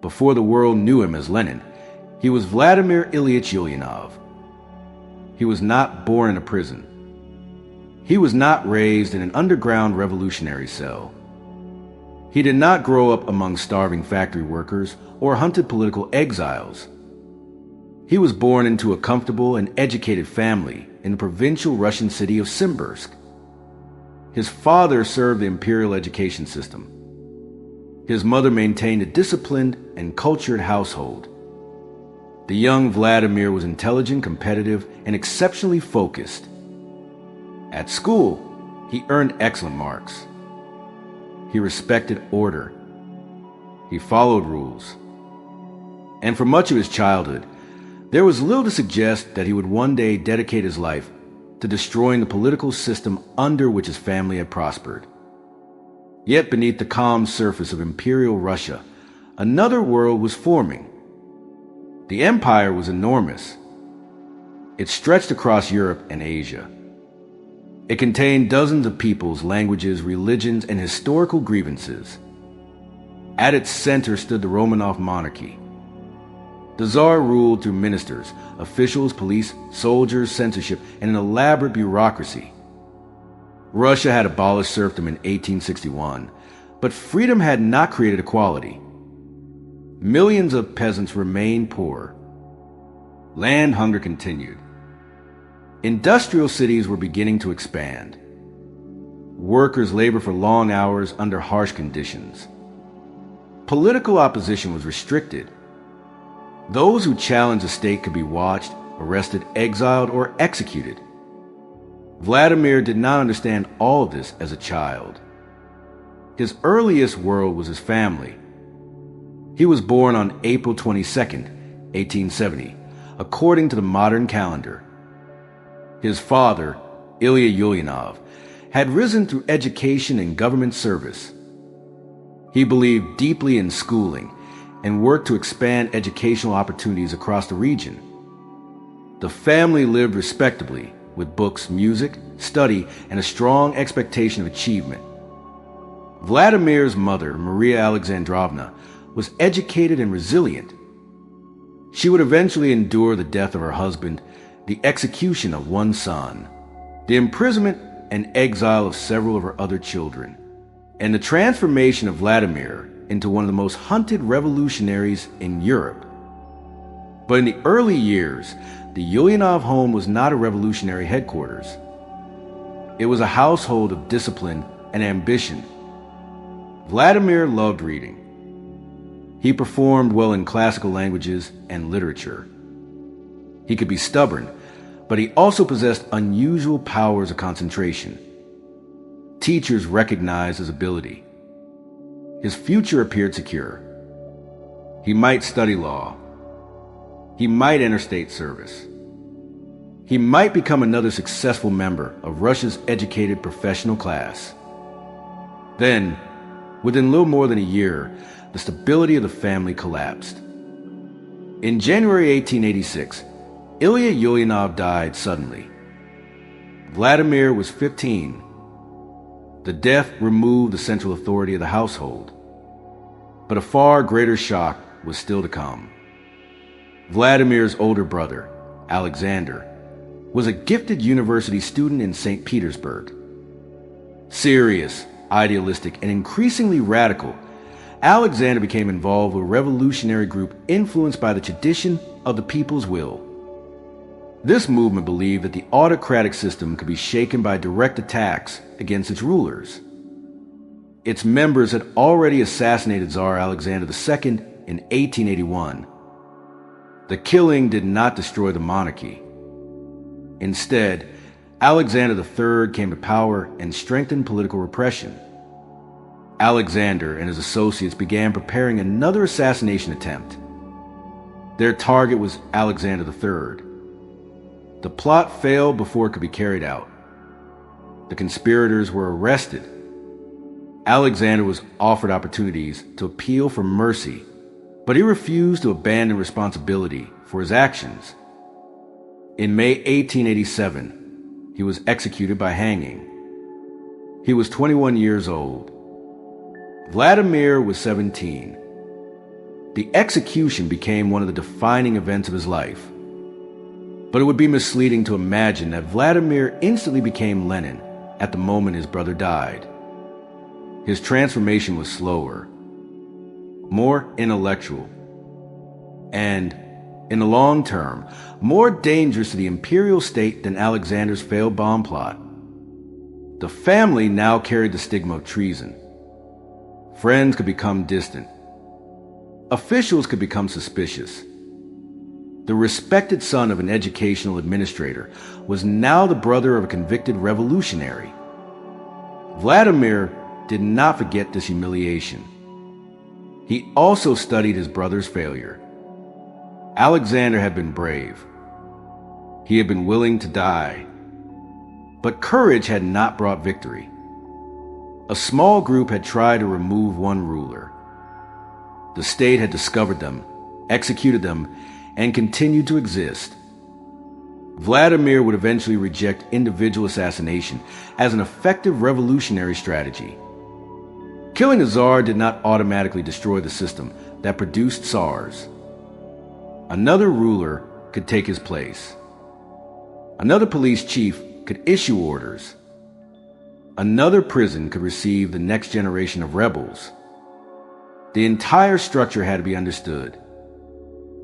Before the world knew him as Lenin, he was Vladimir Ilyich Ulyanov. He was not born in a prison. He was not raised in an underground revolutionary cell. He did not grow up among starving factory workers or hunted political exiles. He was born into a comfortable and educated family in the provincial Russian city of Simbirsk. His father served the imperial education system. His mother maintained a disciplined and cultured household. The young Vladimir was intelligent, competitive, and exceptionally focused. At school, he earned excellent marks. He respected order. He followed rules. And for much of his childhood, there was little to suggest that he would one day dedicate his life to destroying the political system under which his family had prospered. Yet beneath the calm surface of Imperial Russia, another world was forming. The empire was enormous. It stretched across Europe and Asia. It contained dozens of peoples, languages, religions, and historical grievances. At its center stood the Romanov monarchy. The Tsar ruled through ministers, officials, police, soldiers, censorship, and an elaborate bureaucracy. Russia had abolished serfdom in 1861, but freedom had not created equality. Millions of peasants remained poor. Land hunger continued. Industrial cities were beginning to expand. Workers labored for long hours under harsh conditions. Political opposition was restricted. Those who challenged the state could be watched, arrested, exiled, or executed. Vladimir did not understand all of this as a child. His earliest world was his family. He was born on April 22nd, 1870, according to the modern calendar. His father, Ilya Ulyanov, had risen through education and government service. He believed deeply in schooling and worked to expand educational opportunities across the region. The family lived respectably with books, music, study, and a strong expectation of achievement. Vladimir's mother, Maria Alexandrovna, was educated and resilient. She would eventually endure the death of her husband, the execution of one son, the imprisonment and exile of several of her other children, and the transformation of Vladimir into one of the most hunted revolutionaries in Europe. But in the early years, the Ulyanov home was not a revolutionary headquarters. It was a household of discipline and ambition. Vladimir loved reading. He performed well in classical languages and literature. He could be stubborn, but he also possessed unusual powers of concentration. Teachers recognized his ability. His future appeared secure. He might study law. He might enter state service. He might become another successful member of Russia's educated professional class. Then, within little more than a year, the stability of the family collapsed. In January 1886, Ilya Ulyanov died suddenly. Vladimir was 15. The death removed the central authority of the household. But a far greater shock was still to come. Vladimir's older brother, Alexander, was a gifted university student in St. Petersburg. Serious, idealistic, and increasingly radical, Alexander became involved with a revolutionary group influenced by the tradition of the people's will. This movement believed that the autocratic system could be shaken by direct attacks against its rulers. Its members had already assassinated Tsar Alexander II in 1881. The killing did not destroy the monarchy. Instead, Alexander III came to power and strengthened political repression. Alexander and his associates began preparing another assassination attempt. Their target was Alexander III. The plot failed before it could be carried out. The conspirators were arrested. Alexander was offered opportunities to appeal for mercy, but he refused to abandon responsibility for his actions. In May 1887, he was executed by hanging. He was 21 years old. Vladimir was 17. The execution became one of the defining events of his life. But it would be misleading to imagine that Vladimir instantly became Lenin at the moment his brother died. His transformation was slower, more intellectual, and, in the long term, more dangerous to the imperial state than Alexander's failed bomb plot. The family now carried the stigma of treason. Friends could become distant. Officials could become suspicious. The respected son of an educational administrator was now the brother of a convicted revolutionary. Vladimir did not forget this humiliation. He also studied his brother's failure. Alexander had been brave. He had been willing to die. But courage had not brought victory. A small group had tried to remove one ruler. The state had discovered them, executed them, and continued to exist. Vladimir would eventually reject individual assassination as an effective revolutionary strategy. Killing a czar did not automatically destroy the system that produced czars. Another ruler could take his place. Another police chief could issue orders. Another prison could receive the next generation of rebels. The entire structure had to be understood,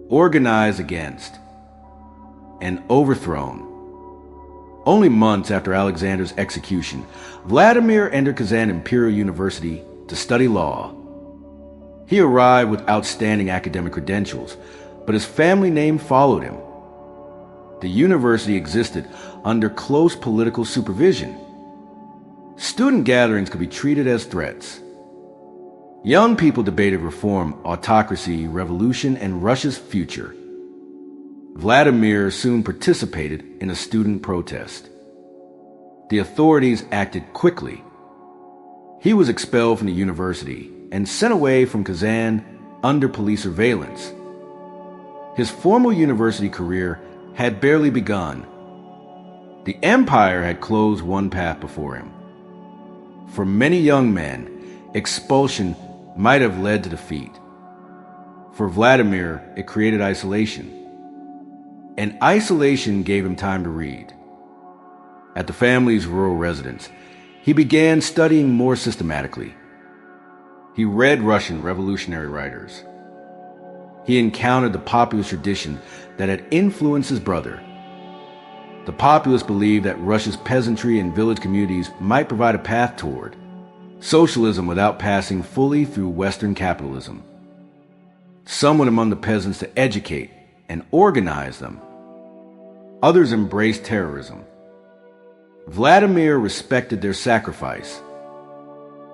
organized against, and overthrown. Only months after Alexander's execution, Vladimir entered Kazan Imperial University to study law. He arrived with outstanding academic credentials, but his family name followed him. The university existed under close political supervision. Student gatherings could be treated as threats. Young people debated reform, autocracy, revolution, and Russia's future. Vladimir soon participated in a student protest. The authorities acted quickly. He was expelled from the university and sent away from Kazan under police surveillance. His formal university career had barely begun. The empire had closed one path before him. For many young men, expulsion might have led to defeat. For Vladimir, it created isolation. And isolation gave him time to read. At the family's rural residence, he began studying more systematically. He read Russian revolutionary writers. He encountered the populist tradition that had influenced his brother. The populace believed that Russia's peasantry and village communities might provide a path toward socialism without passing fully through Western capitalism. Some went among the peasants to educate and organize them. Others embraced terrorism. Vladimir respected their sacrifice,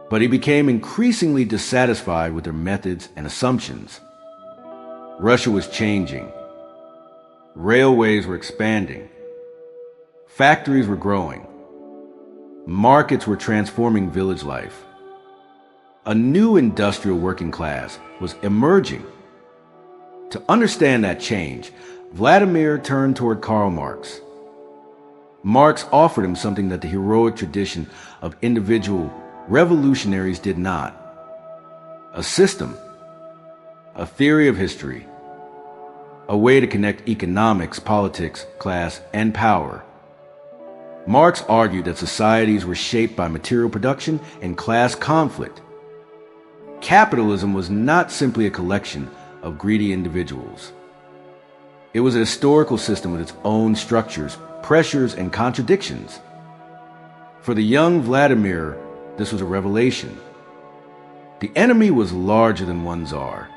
but he became increasingly dissatisfied with their methods and assumptions. Russia was changing. Railways were expanding. Factories were growing. Markets were transforming village life. A new industrial working class was emerging. To understand that change, Vladimir turned toward Karl Marx. Marx offered him something that the heroic tradition of individual revolutionaries did not: a system, a theory of history, a way to connect economics, politics, class, and power. Marx argued that societies were shaped by material production and class conflict. Capitalism was not simply a collection of greedy individuals. It was a historical system with its own structures, pressures, and contradictions. For the young Vladimir, this was a revelation. The enemy was larger than one czar,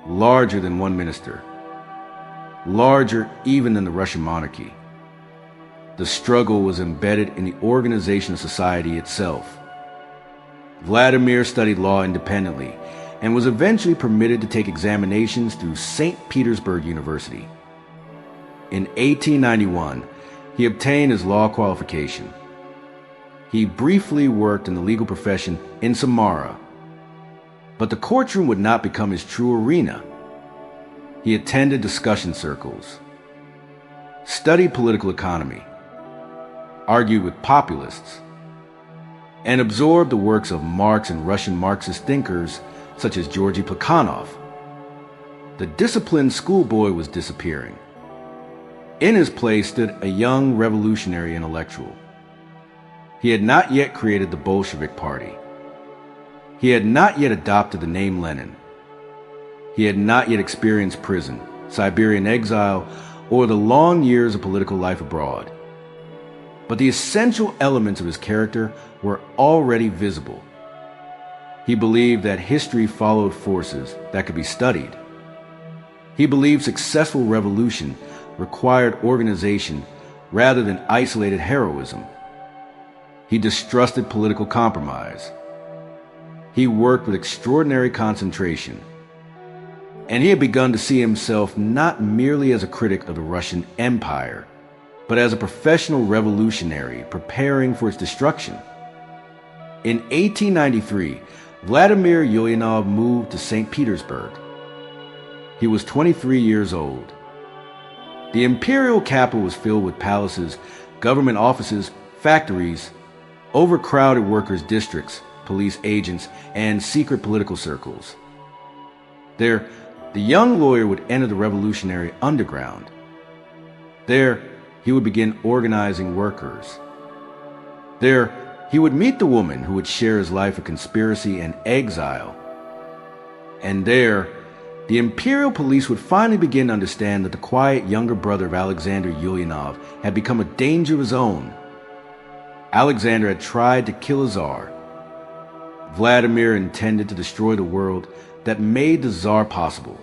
larger than one minister, larger even than the Russian monarchy. The struggle was embedded in the organization of society itself. Vladimir studied law independently and was eventually permitted to take examinations through St. Petersburg University. In 1891, he obtained his law qualification. He briefly worked in the legal profession in Samara, but the courtroom would not become his true arena. He attended discussion circles, studied political economy, argued with populists, and absorbed the works of Marx and Russian Marxist thinkers such as Georgy Plekhanov. The disciplined schoolboy was disappearing. In his place stood a young revolutionary intellectual. He had not yet created the Bolshevik Party. He had not yet adopted the name Lenin. He had not yet experienced prison, Siberian exile, or the long years of political life abroad. But the essential elements of his character were already visible. He believed that history followed forces that could be studied. He believed successful revolution required organization rather than isolated heroism. He distrusted political compromise. He worked with extraordinary concentration. And he had begun to see himself not merely as a critic of the Russian Empire, but as a professional revolutionary preparing for its destruction. In 1893, Vladimir Ulyanov moved to St. Petersburg. He was 23 years old. The imperial capital was filled with palaces, government offices, factories, overcrowded workers' districts, police agents, and secret political circles. There, the young lawyer would enter the revolutionary underground. There, he would begin organizing workers. There, he would meet the woman who would share his life of conspiracy and exile. And there, the imperial police would finally begin to understand that the quiet younger brother of Alexander Ulyanov had become a danger of his own. Alexander had tried to kill a czar. Vladimir intended to destroy the world that made the czar possible.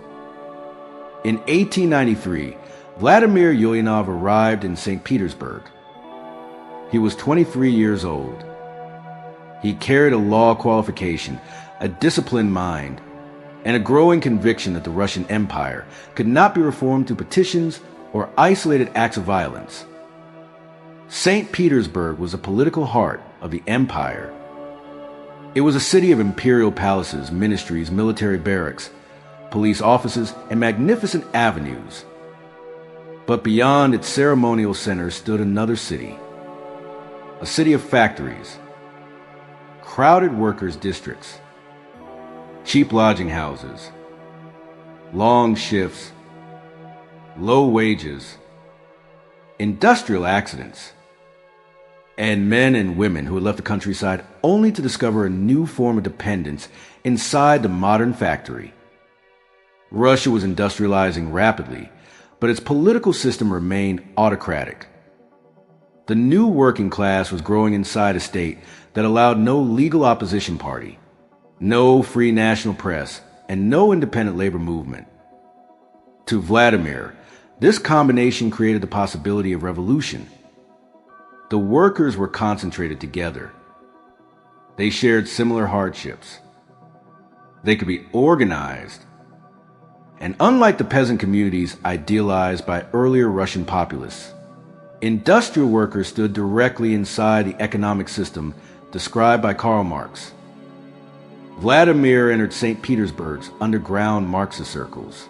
In 1893, Vladimir Ulyanov arrived in St. Petersburg. He was 23 years old. He carried a law qualification, a disciplined mind, and a growing conviction that the Russian Empire could not be reformed through petitions or isolated acts of violence. St. Petersburg was the political heart of the empire. It was a city of imperial palaces, ministries, military barracks, police offices, and magnificent avenues. But beyond its ceremonial center stood another city, a city of factories, crowded workers' districts, cheap lodging houses, long shifts, low wages, industrial accidents, and men and women who had left the countryside only to discover a new form of dependence inside the modern factory. Russia was industrializing rapidly, but its political system remained autocratic. The new working class was growing inside a state that allowed no legal opposition party, no free national press, and no independent labor movement. To Vladimir, this combination created the possibility of revolution. The workers were concentrated together. They shared similar hardships. They could be organized. And unlike the peasant communities idealized by earlier Russian populists, industrial workers stood directly inside the economic system described by Karl Marx. Vladimir entered St. Petersburg's underground Marxist circles.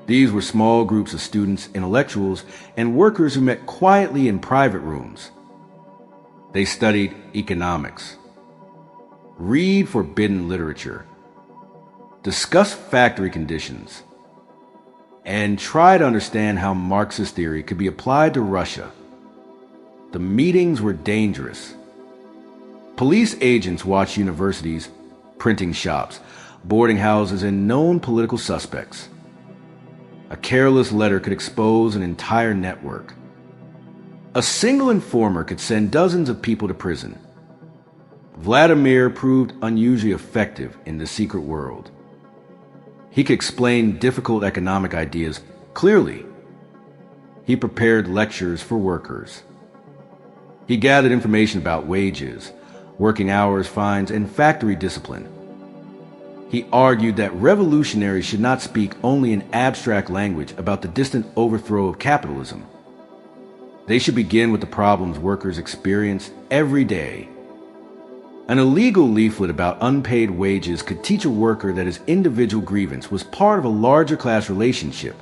These were small groups of students, intellectuals, and workers who met quietly in private rooms. They studied economics, read forbidden literature, discuss factory conditions, and try to understand how Marxist theory could be applied to Russia. The meetings were dangerous. Police agents watched universities, printing shops, boarding houses, and known political suspects. A careless letter could expose an entire network. A single informer could send dozens of people to prison. Vladimir proved unusually effective in the secret world. He could explain difficult economic ideas clearly. He prepared lectures for workers. He gathered information about wages, working hours, fines, and factory discipline. He argued that revolutionaries should not speak only in abstract language about the distant overthrow of capitalism. They should begin with the problems workers experience every day. An illegal leaflet about unpaid wages could teach a worker that his individual grievance was part of a larger class relationship.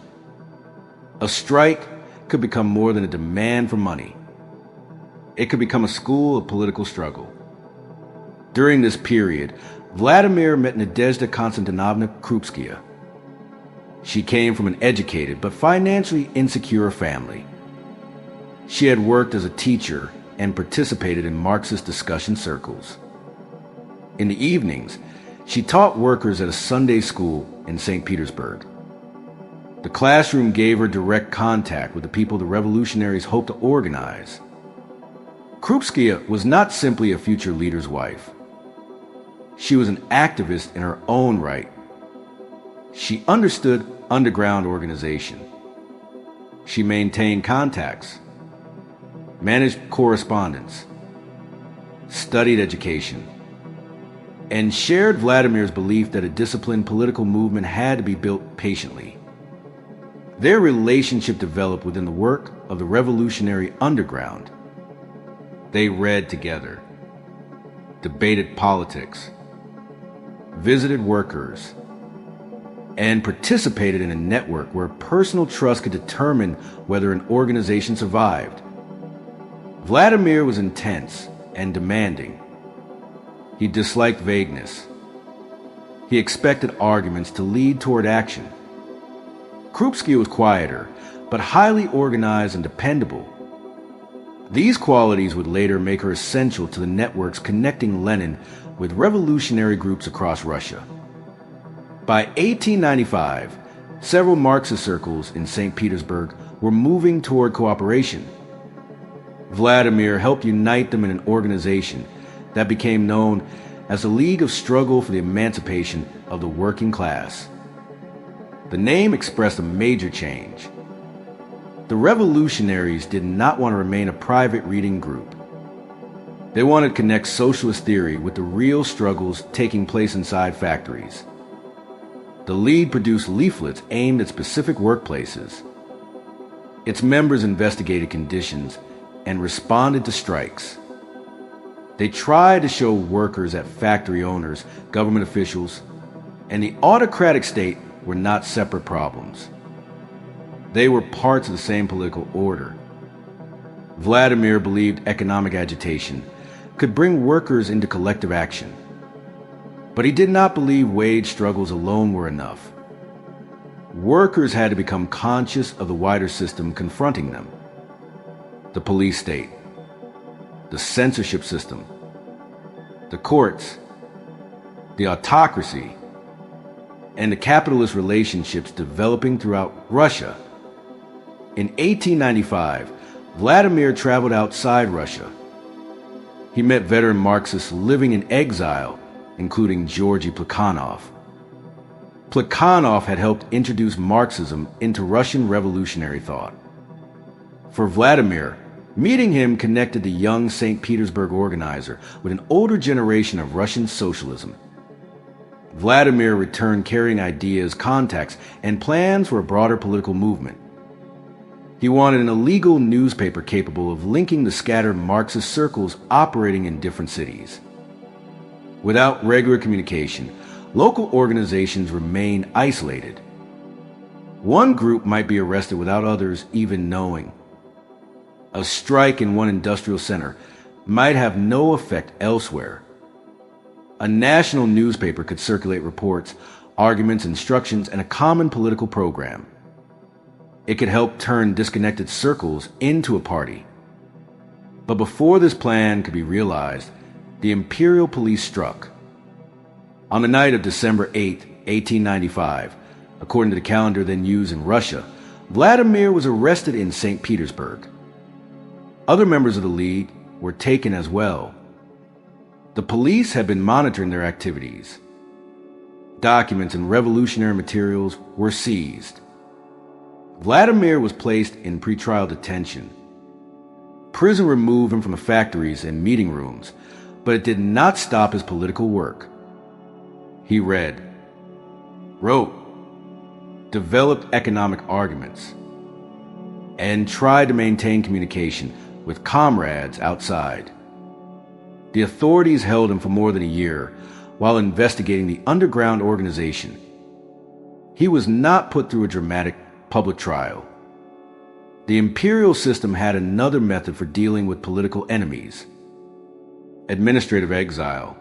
A strike could become more than a demand for money. It could become a school of political struggle. During this period, Vladimir met Nadezhda Konstantinovna Krupskaya. She came from an educated but financially insecure family. She had worked as a teacher and participated in Marxist discussion circles. In the evenings, she taught workers at a Sunday school in St. Petersburg. The classroom gave her direct contact with the people the revolutionaries hoped to organize. Krupskaya was not simply a future leader's wife. She was an activist in her own right. She understood underground organization. She maintained contacts, managed correspondence, studied education, and shared Vladimir's belief that a disciplined political movement had to be built patiently. Their relationship developed within the work of the revolutionary underground. They read together, debated politics, visited workers, and participated in a network where personal trust could determine whether an organization survived. Vladimir was intense and demanding. He disliked vagueness. He expected arguments to lead toward action. Krupskaya was quieter, but highly organized and dependable. These qualities would later make her essential to the networks connecting Lenin with revolutionary groups across Russia. By 1895, several Marxist circles in St. Petersburg were moving toward cooperation. Vladimir helped unite them in an organization that became known as the League of Struggle for the Emancipation of the Working Class. The name expressed a major change. The revolutionaries did not want to remain a private reading group. They wanted to connect socialist theory with the real struggles taking place inside factories. The League produced leaflets aimed at specific workplaces. Its members investigated conditions and responded to strikes. They tried to show workers that factory owners, government officials, and the autocratic state were not separate problems. They were parts of the same political order. Vladimir believed economic agitation could bring workers into collective action. But he did not believe wage struggles alone were enough. Workers had to become conscious of the wider system confronting them. The police state, the censorship system, the courts, the autocracy, and the capitalist relationships developing throughout Russia. In 1895, Vladimir traveled outside Russia. He met veteran Marxists living in exile, including Georgy Plekhanov. Plekhanov had helped introduce Marxism into Russian revolutionary thought. For Vladimir, meeting him connected the young St. Petersburg organizer with an older generation of Russian socialism. Vladimir returned carrying ideas, contacts, and plans for a broader political movement. He wanted an illegal newspaper capable of linking the scattered Marxist circles operating in different cities. Without regular communication, local organizations remained isolated. One group might be arrested without others even knowing. A strike in one industrial center might have no effect elsewhere. A national newspaper could circulate reports, arguments, instructions, and a common political program. It could help turn disconnected circles into a party. But before this plan could be realized, the Imperial Police struck. On the night of December 8, 1895, according to the calendar then used in Russia, Vladimir was arrested in St. Petersburg. Other members of the League were taken as well. The police had been monitoring their activities. Documents and revolutionary materials were seized. Vladimir was placed in pretrial detention. Prison removed him from the factories and meeting rooms, but it did not stop his political work. He read, wrote, developed economic arguments, and tried to maintain communication with comrades outside. The authorities held him for more than a year while investigating the underground organization. He was not put through a dramatic public trial. The imperial system had another method for dealing with political enemies: administrative exile.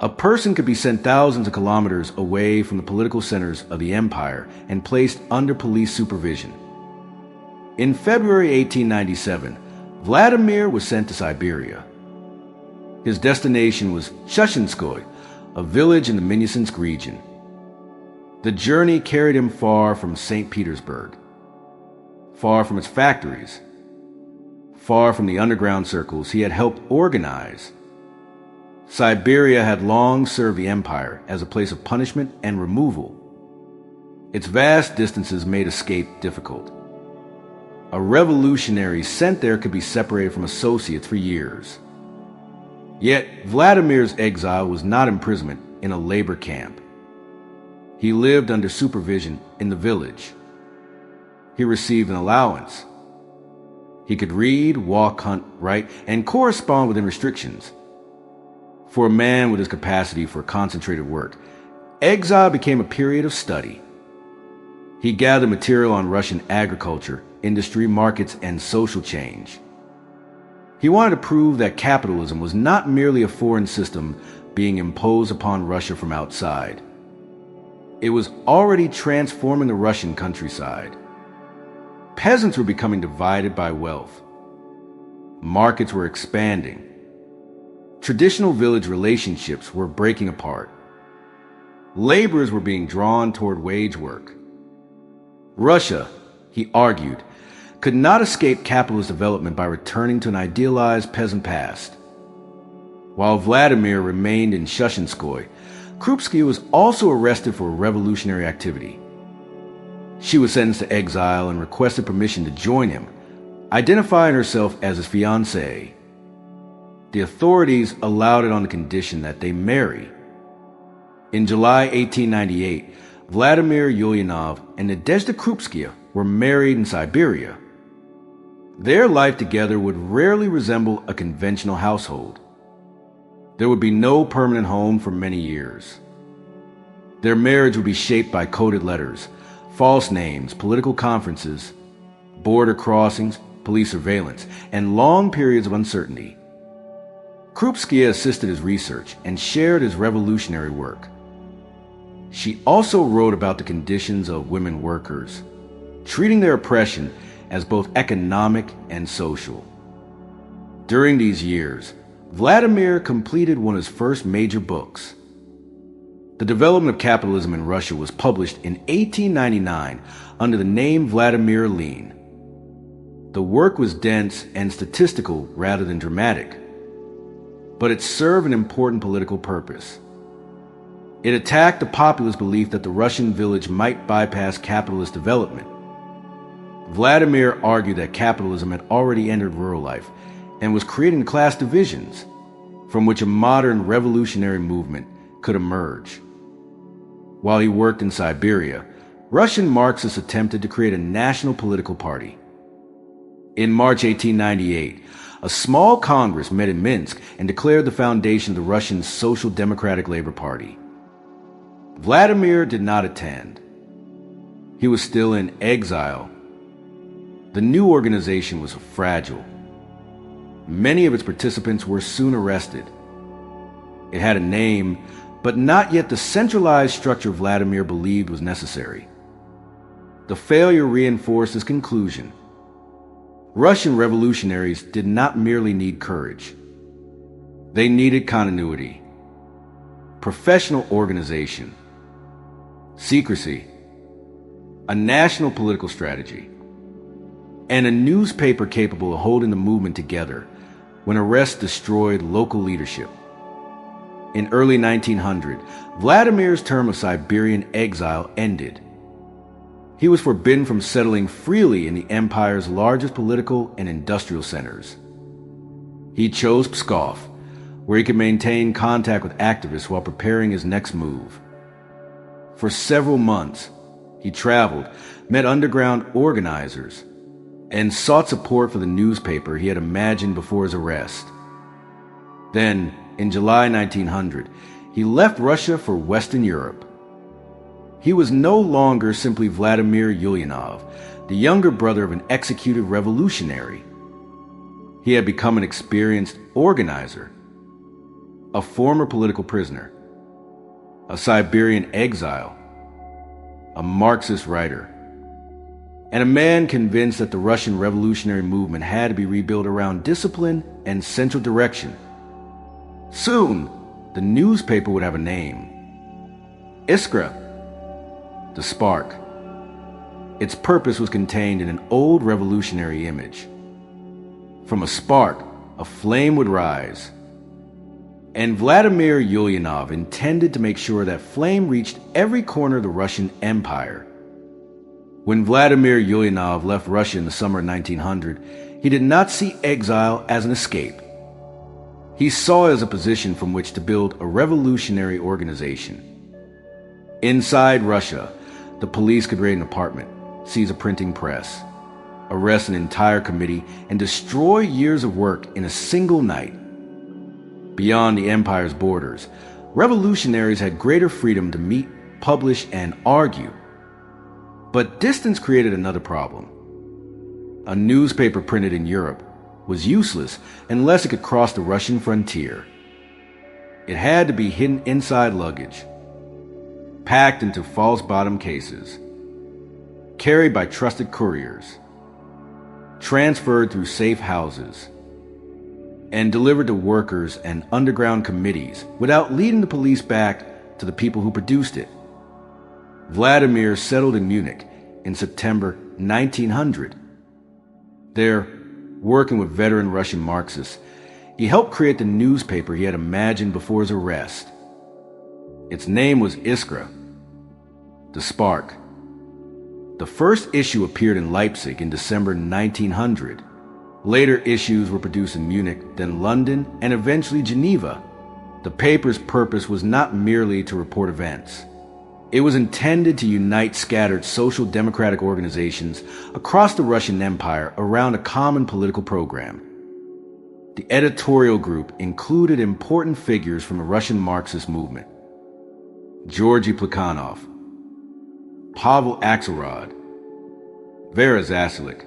A person could be sent thousands of kilometers away from the political centers of the empire and placed under police supervision. In February 1897, Vladimir was sent to Siberia. His destination was Shushenskoye, a village in the Minsk region. The journey carried him far from St. Petersburg, far from its factories, far from the underground circles he had helped organize. Siberia had long served the empire as a place of punishment and removal. Its vast distances made escape difficult. A revolutionary sent there could be separated from associates for years. Yet Vladimir's exile was not imprisonment in a labor camp. He lived under supervision in the village. He received an allowance. He could read, walk, hunt, write, and correspond within restrictions. For a man with his capacity for concentrated work, exile became a period of study. He gathered material on Russian agriculture, industry, markets, and social change. He wanted to prove that capitalism was not merely a foreign system being imposed upon Russia from outside. It was already transforming the Russian countryside. Peasants were becoming divided by wealth. Markets were expanding. Traditional village relationships were breaking apart. Laborers were being drawn toward wage work. Russia, he argued, could not escape capitalist development by returning to an idealized peasant past. While Vladimir remained in Shushenskoye, Krupskaya was also arrested for revolutionary activity. She was sentenced to exile and requested permission to join him, identifying herself as his fiancée. The authorities allowed it on the condition that they marry. In July 1898, Vladimir Ulyanov and Nadezhda Krupskaya were married in Siberia. Their life together would rarely resemble a conventional household. There would be no permanent home for many years. Their marriage would be shaped by coded letters, false names, political conferences, border crossings, police surveillance, and long periods of uncertainty. Krupskaya assisted his research and shared his revolutionary work. She also wrote about the conditions of women workers, treating their oppression as both economic and social. During these years, Vladimir completed one of his first major books. The Development of Capitalism in Russia was published in 1899 under the name Vladimir Lenin. The work was dense and statistical rather than dramatic, but it served an important political purpose. It attacked the populist belief that the Russian village might bypass capitalist development. Vladimir argued that capitalism had already entered rural life and was creating class divisions from which a modern revolutionary movement could emerge. While he worked in Siberia, Russian Marxists attempted to create a national political party. In March 1898, a small Congress met in Minsk and declared the foundation of the Russian Social Democratic Labor Party. Vladimir did not attend. He was still in exile. The new organization was fragile. Many of its participants were soon arrested. It had a name, but not yet the centralized structure Vladimir believed was necessary. The failure reinforced his conclusion. Russian revolutionaries did not merely need courage. They needed continuity, professional organization, secrecy, a national political strategy, and a newspaper capable of holding the movement together when arrests destroyed local leadership. In early 1900, Vladimir's term of Siberian exile ended. He was forbidden from settling freely in the empire's largest political and industrial centers. He chose Pskov, where he could maintain contact with activists while preparing his next move. For several months, he traveled, met underground organizers, and sought support for the newspaper he had imagined before his arrest. Then, in July 1900, he left Russia for Western Europe. He was no longer simply Vladimir Ulyanov, the younger brother of an executed revolutionary. He had become an experienced organizer, a former political prisoner, a Siberian exile, a Marxist writer, and a man convinced that the Russian revolutionary movement had to be rebuilt around discipline and central direction. Soon, the newspaper would have a name: Iskra, the spark. Its purpose was contained in an old revolutionary image. From a spark, a flame would rise. And Vladimir Ulyanov intended to make sure that flame reached every corner of the Russian Empire. When Vladimir Ulyanov left Russia in the summer of 1900, he did not see exile as an escape. He saw it as a position from which to build a revolutionary organization. Inside Russia, the police could raid an apartment, seize a printing press, arrest an entire committee, and destroy years of work in a single night. Beyond the empire's borders, revolutionaries had greater freedom to meet, publish, and argue. But distance created another problem. A newspaper printed in Europe was useless unless it could cross the Russian frontier. It had to be hidden inside luggage, packed into false bottom cases, carried by trusted couriers, transferred through safe houses, and delivered to workers and underground committees without leading the police back to the people who produced it. Vladimir settled in Munich in September 1900. There, working with veteran Russian Marxists, he helped create the newspaper he had imagined before his arrest. Its name was Iskra, the spark. The first issue appeared in Leipzig in December 1900. Later issues were produced in Munich, then London, and eventually Geneva. The paper's purpose was not merely to report events. It was intended to unite scattered social democratic organizations across the Russian Empire around a common political program. The editorial group included important figures from the Russian Marxist movement: Georgy Plekhanov, Pavel Axelrod, Vera Zasulich,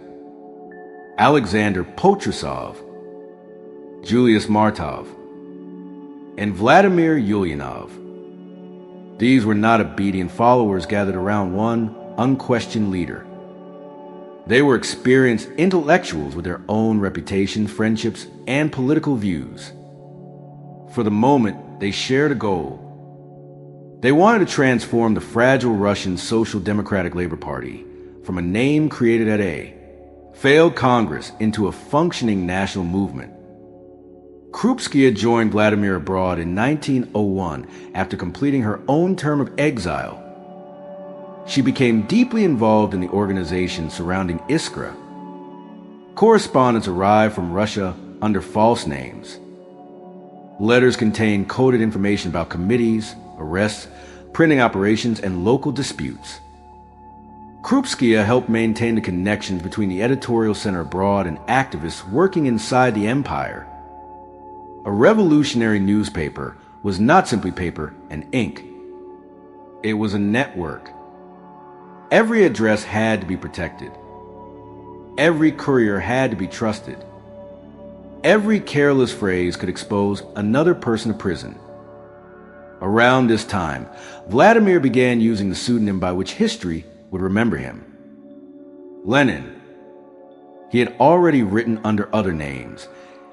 Alexander Potrasov, Julius Martov, and Vladimir Ulyanov. These were not obedient followers gathered around one unquestioned leader. They were experienced intellectuals with their own reputation, friendships, and political views. For the moment, they shared a goal. They wanted to transform the fragile Russian Social Democratic Labor Party from a name created at a failed Congress into a functioning national movement. Krupskaya joined Vladimir abroad in 1901 after completing her own term of exile. She became deeply involved in the organization surrounding Iskra. Correspondents arrived from Russia under false names. Letters contained coded information about committees, arrests, printing operations, and local disputes. Krupskaya helped maintain the connections between the editorial center abroad and activists working inside the empire. A revolutionary newspaper was not simply paper and ink. It was a network. Every address had to be protected. Every courier had to be trusted. Every careless phrase could expose another person to prison. Around this time, Vladimir began using the pseudonym by which history would remember him: Lenin. He had already written under other names,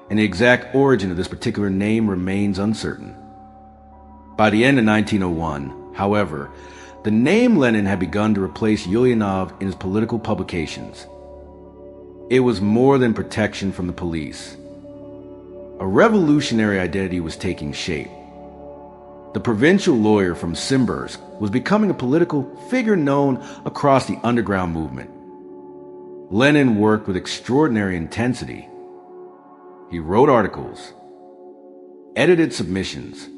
and the exact origin of this particular name remains uncertain. By the end of 1901, however, the name Lenin had begun to replace Ulyanov in his political publications. It was more than protection from the police. A revolutionary identity was taking shape. The provincial lawyer from Simbirsk was becoming a political figure known across the underground movement. Lenin worked with extraordinary intensity. He wrote articles, edited submissions,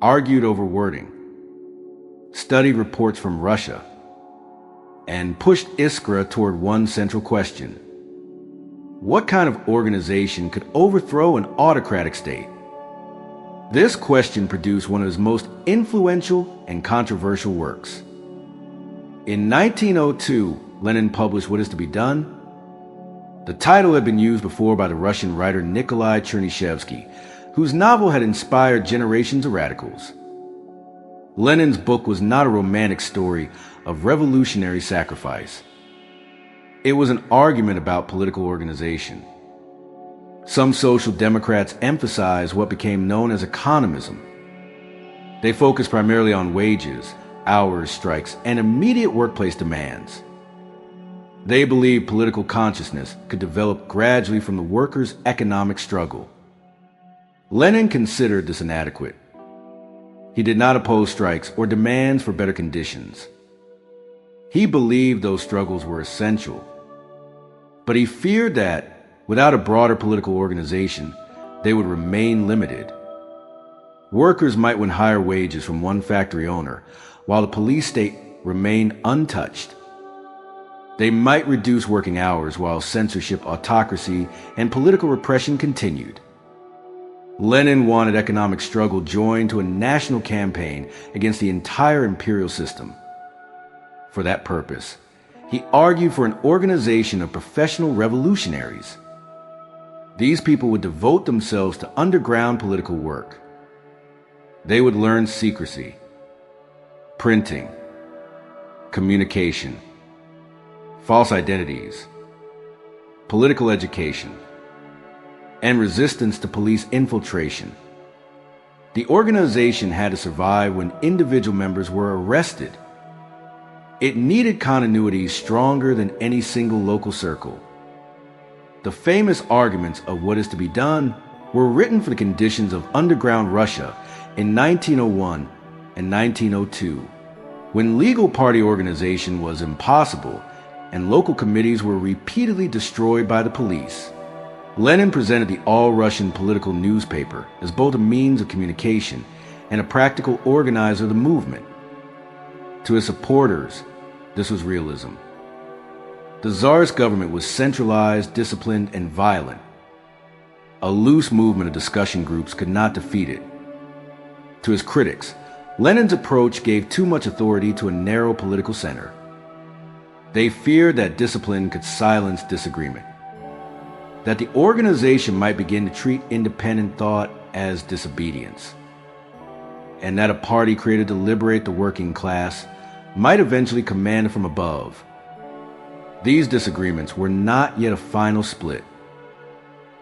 argued over wording, studied reports from Russia, and pushed Iskra toward one central question: what kind of organization could overthrow an autocratic state? This question produced one of his most influential and controversial works. In 1902, Lenin published What Is to Be Done. The title had been used before by the Russian writer Nikolai Chernyshevsky, whose novel had inspired generations of radicals. Lenin's book was not a romantic story of revolutionary sacrifice. It was an argument about political organization. Some social democrats emphasized what became known as economism. They focused primarily on wages, hours, strikes, and immediate workplace demands. They believed political consciousness could develop gradually from the workers' economic struggle. Lenin considered this inadequate. He did not oppose strikes or demands for better conditions. He believed those struggles were essential, but he feared that, without a broader political organization, they would remain limited. Workers might win higher wages from one factory owner, while the police state remained untouched. They might reduce working hours while censorship, autocracy, and political repression continued. Lenin wanted economic struggle joined to a national campaign against the entire imperial system. For that purpose, he argued for an organization of professional revolutionaries. These people would devote themselves to underground political work. They would learn secrecy, printing, communication, false identities, political education, and resistance to police infiltration. The organization had to survive when individual members were arrested. It needed continuity stronger than any single local circle. The famous arguments of what is to be done were written for the conditions of underground Russia in 1901 and 1902, when legal party organization was impossible and local committees were repeatedly destroyed by the police. Lenin presented the all-Russian political newspaper as both a means of communication and a practical organizer of the movement. To his supporters, this was realism. The Tsarist government was centralized, disciplined, and violent. A loose movement of discussion groups could not defeat it. To his critics, Lenin's approach gave too much authority to a narrow political center. They feared that discipline could silence disagreement, that the organization might begin to treat independent thought as disobedience, and that a party created to liberate the working class might eventually command it from above. These disagreements were not yet a final split.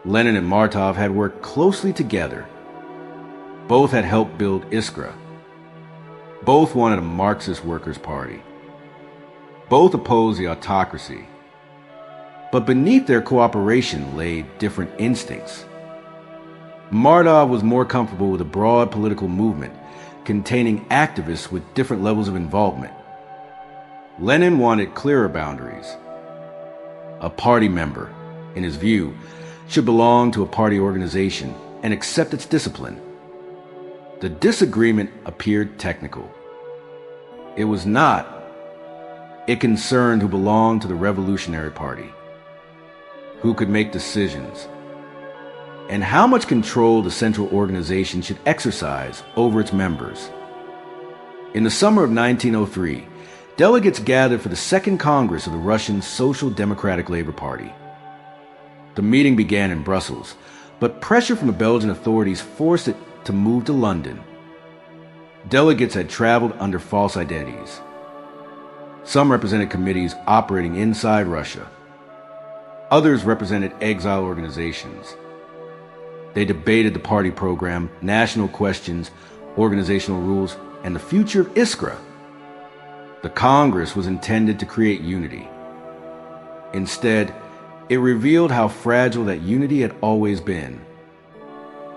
Lenin and Martov had worked closely together. Both had helped build Iskra. Both wanted a Marxist workers' party. Both opposed the autocracy. But beneath their cooperation lay different instincts. Martov was more comfortable with a broad political movement containing activists with different levels of involvement. Lenin wanted clearer boundaries. A party member, in his view, should belong to a party organization and accept its discipline. The disagreement appeared technical. It was not. It concerned who belonged to the Revolutionary Party, who could make decisions, and how much control the central organization should exercise over its members. In the summer of 1903, delegates gathered for the Second Congress of the Russian Social Democratic Labor Party. The meeting began in Brussels, but pressure from the Belgian authorities forced it to move to London. Delegates had traveled under false identities. Some represented committees operating inside Russia. Others represented exile organizations. They debated the party program, national questions, organizational rules, and the future of Iskra. The Congress was intended to create unity. Instead, it revealed how fragile that unity had always been.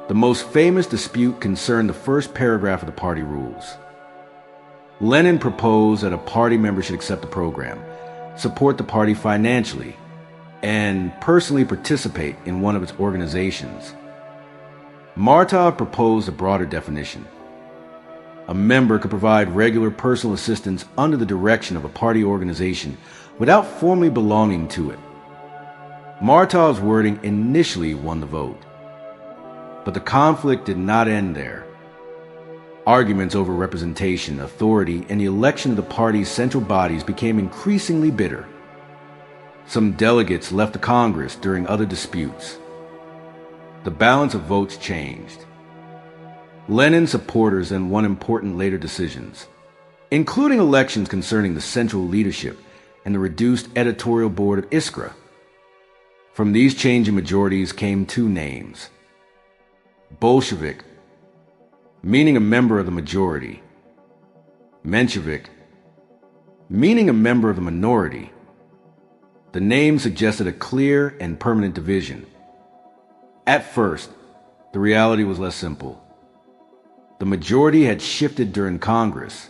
The most famous dispute concerned the first paragraph of the party rules. Lenin proposed that a party member should accept the program, support the party financially, and personally participate in one of its organizations. Martov proposed a broader definition. A member could provide regular personal assistance under the direction of a party organization without formally belonging to it. Martov's wording initially won the vote. But the conflict did not end there. Arguments over representation, authority, and the election of the party's central bodies became increasingly bitter. Some delegates left the Congress during other disputes. The balance of votes changed. Lenin's supporters then won important later decisions, including elections concerning the central leadership and the reduced editorial board of Iskra. From these changing majorities came two names: Bolshevik, meaning a member of the majority; Menshevik, meaning a member of the minority. The name suggested a clear and permanent division. At first, the reality was less simple. The majority had shifted during Congress.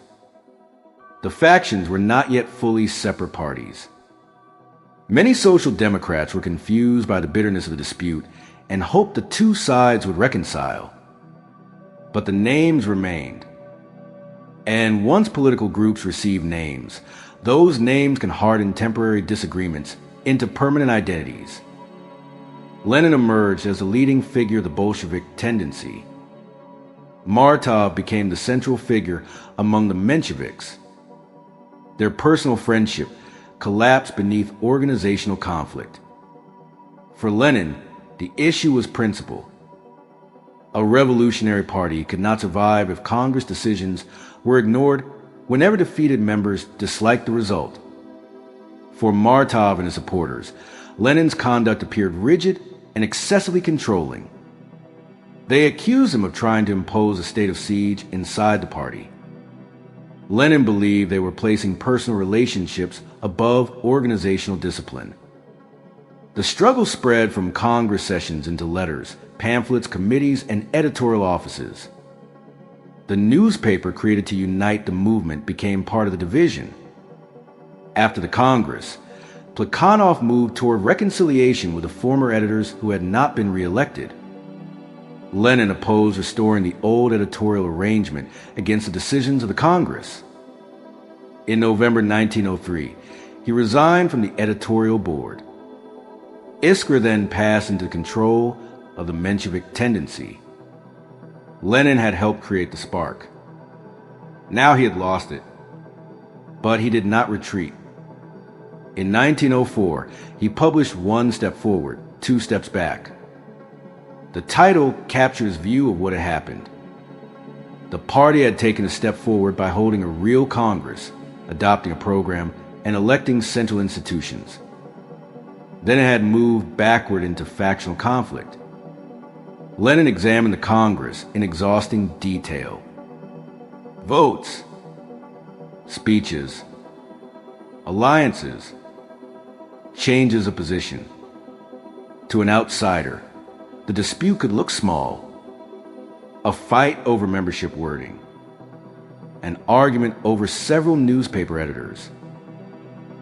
The factions were not yet fully separate parties. Many social democrats were confused by the bitterness of the dispute and hoped the two sides would reconcile. But the names remained. And once political groups receive names, those names can harden temporary disagreements into permanent identities. Lenin emerged as the leading figure of the Bolshevik tendency. Martov became the central figure among the Mensheviks. Their personal friendship collapsed beneath organizational conflict. For Lenin, the issue was principle. A revolutionary party could not survive if Congress decisions were ignored whenever defeated members disliked the result. For Martov and his supporters, Lenin's conduct appeared rigid and excessively controlling. They accused him of trying to impose a state of siege inside the party. Lenin believed they were placing personal relationships above organizational discipline. The struggle spread from Congress sessions into letters, pamphlets, committees, and editorial offices. The newspaper created to unite the movement became part of the division. After the Congress, Plekhanov moved toward reconciliation with the former editors who had not been re-elected. Lenin opposed restoring the old editorial arrangement against the decisions of the Congress. In November 1903, he resigned from the editorial board. Iskra then passed into control of the Menshevik tendency. Lenin had helped create the spark. Now he had lost it. But he did not retreat. In 1904, he published One Step Forward, Two Steps Back. The title captures his view of what had happened. The party had taken a step forward by holding a real Congress, adopting a program, and electing central institutions. Then it had moved backward into factional conflict. Lenin examined the Congress in exhausting detail. Votes, speeches, alliances, changes of position. To an outsider, the dispute could look small. A fight over membership wording. An argument over several newspaper editors.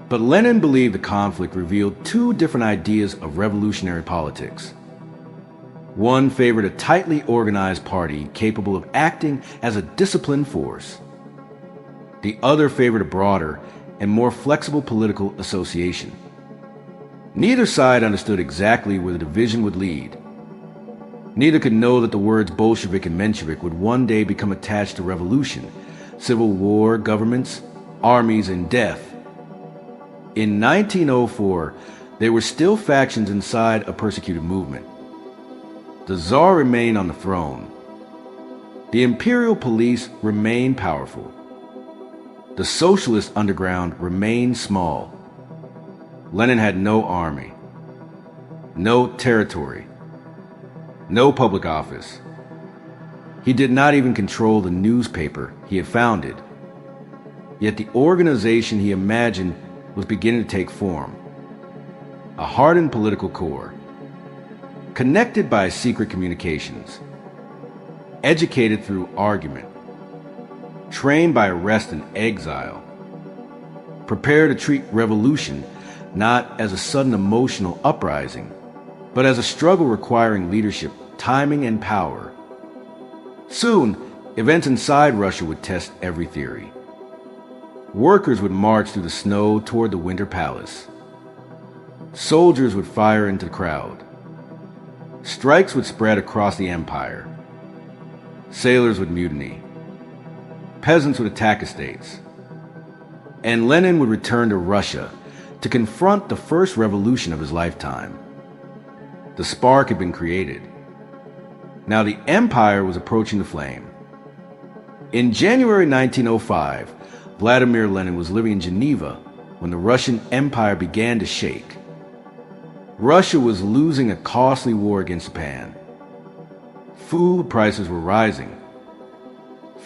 But Lenin believed the conflict revealed two different ideas of revolutionary politics. One favored a tightly organized party capable of acting as a disciplined force. The other favored a broader and more flexible political association. Neither side understood exactly where the division would lead. Neither could know that the words Bolshevik and Menshevik would one day become attached to revolution, civil war, governments, armies, and death. In 1904, there were still factions inside a persecuted movement. The Tsar remained on the throne. The imperial police remained powerful. The socialist underground remained small. Lenin had no army, no territory, no public office. He did not even control the newspaper he had founded. Yet the organization he imagined was beginning to take form. A hardened political core, connected by secret communications, educated through argument, trained by arrest and exile, prepared to treat revolution not as a sudden emotional uprising, but as a struggle requiring leadership, timing, and power. Soon, events inside Russia would test every theory. Workers would march through the snow toward the Winter Palace. Soldiers would fire into the crowd. Strikes would spread across the empire. Sailors would mutiny. Peasants would attack estates. And Lenin would return to Russia to confront the first revolution of his lifetime. The spark had been created. Now the empire was approaching the flame. In January 1905, Vladimir Lenin was living in Geneva when the Russian Empire began to shake. Russia was losing a costly war against Japan. Food prices were rising.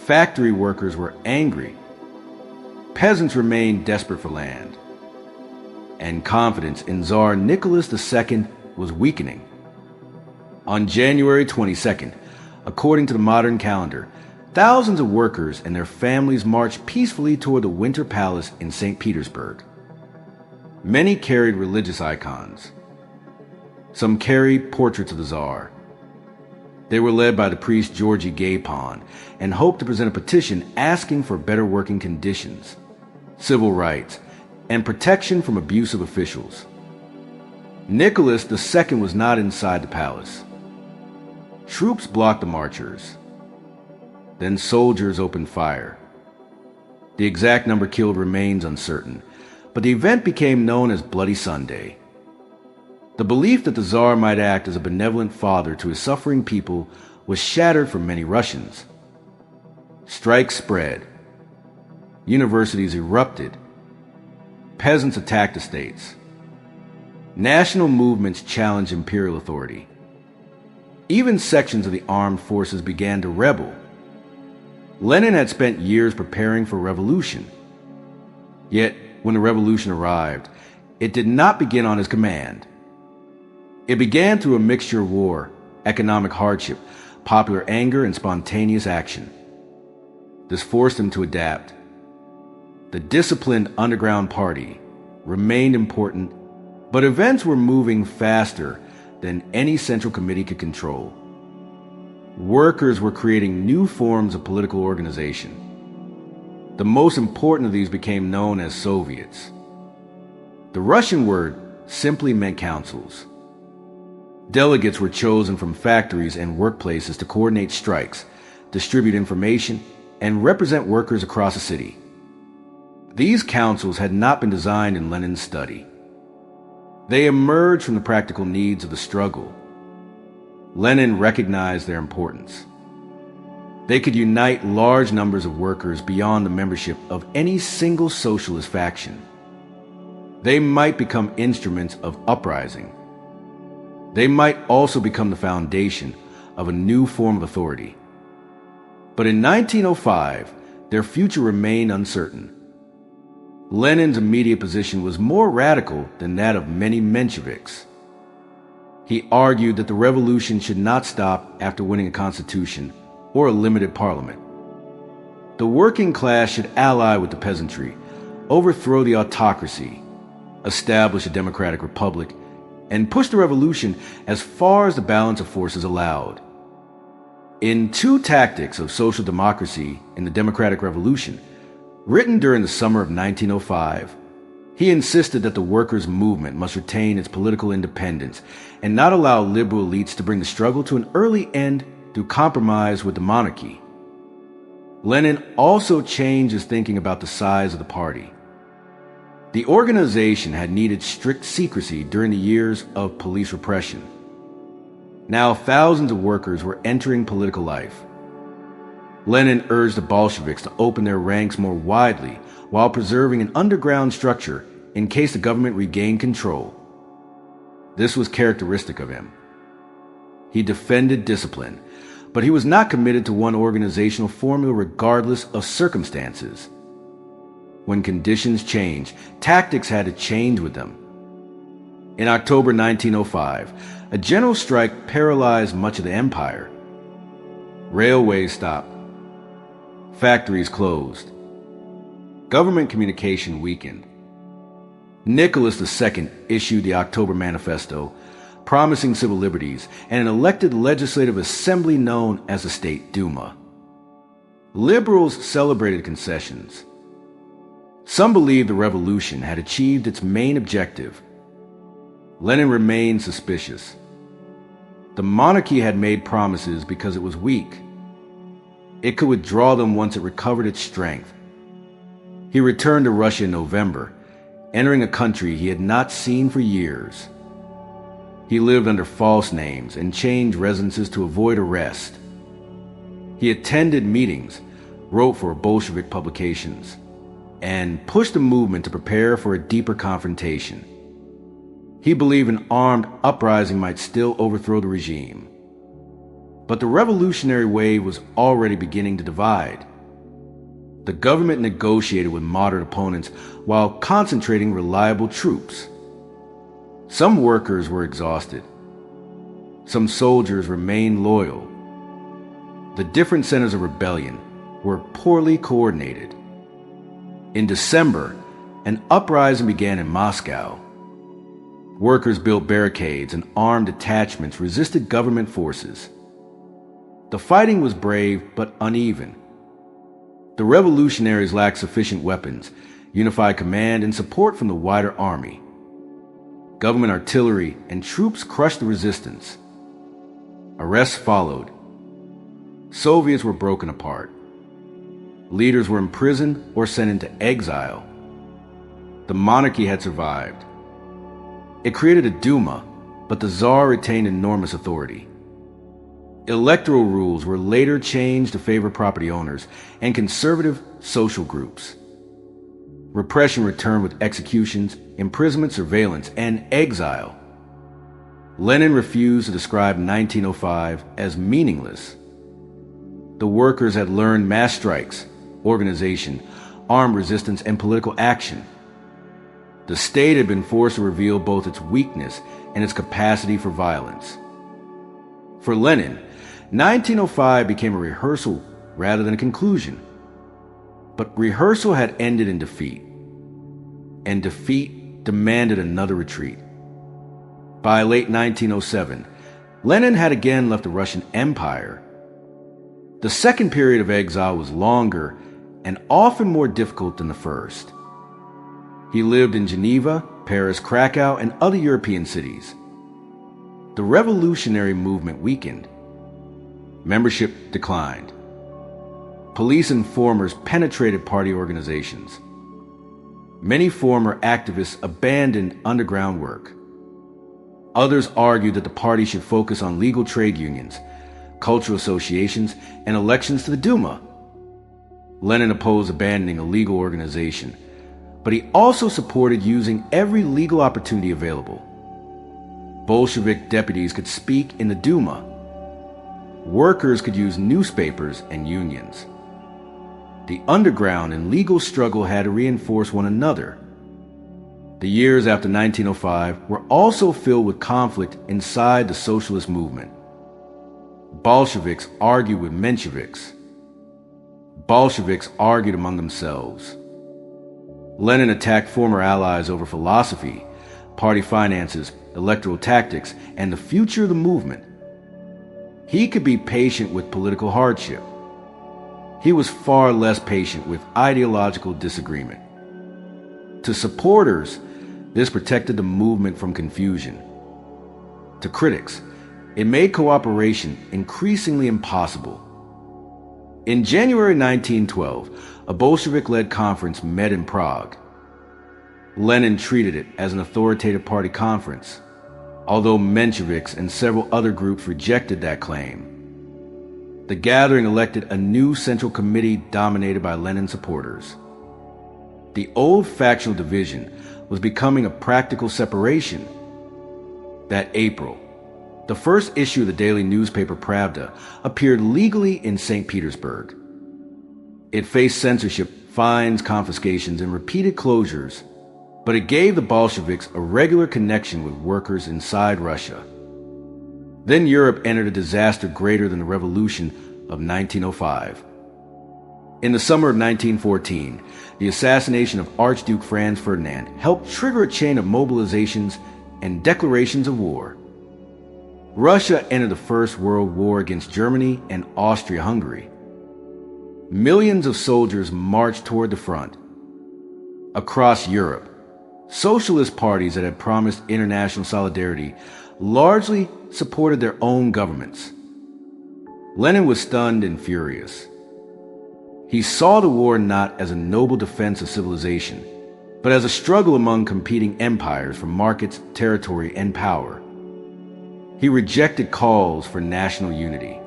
Factory workers were angry. Peasants remained desperate for land. And confidence in Tsar Nicholas II was weakening. On January 22nd, according to the modern calendar, thousands of workers and their families marched peacefully toward the Winter Palace in St. Petersburg. Many carried religious icons. Some carried portraits of the Tsar. They were led by the priest Georgy Gapon and hoped to present a petition asking for better working conditions, civil rights, and protection from abusive officials. Nicholas II was not inside the palace. Troops blocked the marchers. Then soldiers opened fire. The exact number killed remains uncertain, but the event became known as Bloody Sunday. The belief that the Tsar might act as a benevolent father to his suffering people was shattered for many Russians. Strikes spread. Universities erupted. Peasants attacked the states. National movements challenged imperial authority. Even sections of the armed forces began to rebel. Lenin had spent years preparing for revolution. Yet, when the revolution arrived, it did not begin on his command. It began through a mixture of war, economic hardship, popular anger, and spontaneous action. This forced him to adapt. The disciplined underground party remained important, but events were moving faster than any central committee could control. Workers were creating new forms of political organization. The most important of these became known as Soviets. The Russian word simply meant councils. Delegates were chosen from factories and workplaces to coordinate strikes, distribute information, and represent workers across the city. These councils had not been designed in Lenin's study. They emerged from the practical needs of the struggle. Lenin recognized their importance. They could unite large numbers of workers beyond the membership of any single socialist faction. They might become instruments of uprising. They might also become the foundation of a new form of authority. But in 1905, their future remained uncertain. Lenin's immediate position was more radical than that of many Mensheviks. He argued that the revolution should not stop after winning a constitution or a limited parliament. The working class should ally with the peasantry, overthrow the autocracy, establish a democratic republic, and push the revolution as far as the balance of forces allowed. In Two Tactics of Social Democracy in the Democratic Revolution, written during the summer of 1905, he insisted that the workers' movement must retain its political independence and not allow liberal elites to bring the struggle to an early end through compromise with the monarchy. Lenin also changed his thinking about the size of the party. The organization had needed strict secrecy during the years of police repression. Now thousands of workers were entering political life. Lenin urged the Bolsheviks to open their ranks more widely while preserving an underground structure in case the government regained control. This was characteristic of him. He defended discipline, but he was not committed to one organizational formula regardless of circumstances. When conditions changed, tactics had to change with them. In October 1905, a general strike paralyzed much of the empire. Railways stopped. Factories closed. Government communication weakened. Nicholas II issued the October Manifesto, promising civil liberties and an elected legislative assembly known as the State Duma. Liberals celebrated concessions. Some believed the revolution had achieved its main objective. Lenin remained suspicious. The monarchy had made promises because it was weak. It could withdraw them once it recovered its strength. He returned to Russia in November, entering a country he had not seen for years. He lived under false names and changed residences to avoid arrest. He attended meetings, wrote for Bolshevik publications, and pushed the movement to prepare for a deeper confrontation. He believed an armed uprising might still overthrow the regime. But the revolutionary wave was already beginning to divide. The government negotiated with moderate opponents while concentrating reliable troops. Some workers were exhausted. Some soldiers remained loyal. The different centers of rebellion were poorly coordinated. In December, an uprising began in Moscow. Workers built barricades and armed detachments resisted government forces. The fighting was brave but uneven. The revolutionaries lacked sufficient weapons, unified command, and support from the wider army. Government artillery and troops crushed the resistance. Arrests followed. Soviets were broken apart. Leaders were imprisoned or sent into exile. The monarchy had survived. It created a Duma, but the Tsar retained enormous authority. Electoral rules were later changed to favor property owners and conservative social groups. Repression returned with executions, imprisonment, surveillance, and exile. Lenin refused to describe 1905 as meaningless. The workers had learned mass strikes, organization, armed resistance, and political action. The state had been forced to reveal both its weakness and its capacity for violence. For Lenin, 1905 became a rehearsal rather than a conclusion. But rehearsal had ended in defeat, and defeat demanded another retreat. By late 1907, Lenin had again left the Russian Empire. The second period of exile was longer and often more difficult than the first. He lived in Geneva, Paris, Krakow, and other European cities. The revolutionary movement weakened. Membership declined. Police informers penetrated party organizations. Many former activists abandoned underground work. Others argued that the party should focus on legal trade unions, cultural associations, and elections to the Duma. Lenin opposed abandoning a legal organization, but he also supported using every legal opportunity available. Bolshevik deputies could speak in the Duma. Workers could use newspapers and unions. The underground and legal struggle had to reinforce one another. The years after 1905 were also filled with conflict inside the socialist movement. Bolsheviks argued with Mensheviks. Bolsheviks argued among themselves. Lenin attacked former allies over philosophy, party finances, electoral tactics, and the future of the movement. He could be patient with political hardship. He was far less patient with ideological disagreement. To supporters, this protected the movement from confusion. To critics, it made cooperation increasingly impossible. In January 1912, a Bolshevik-led conference met in Prague. Lenin treated it as an authoritative party conference, although Mensheviks and several other groups rejected that claim. The gathering elected a new central committee dominated by Lenin supporters. The old factional division was becoming a practical separation. That April, the first issue of the daily newspaper Pravda appeared legally in St. Petersburg. It faced censorship, fines, confiscations, and repeated closures, but it gave the Bolsheviks a regular connection with workers inside Russia. Then Europe entered a disaster greater than the revolution of 1905. In the summer of 1914, the assassination of Archduke Franz Ferdinand helped trigger a chain of mobilizations and declarations of war. Russia entered the First World War against Germany and Austria-Hungary. Millions of soldiers marched toward the front. Across Europe, socialist parties that had promised international solidarity largely supported their own governments. Lenin was stunned and furious. He saw the war not as a noble defense of civilization, but as a struggle among competing empires for markets, territory, and power. He rejected calls for national unity.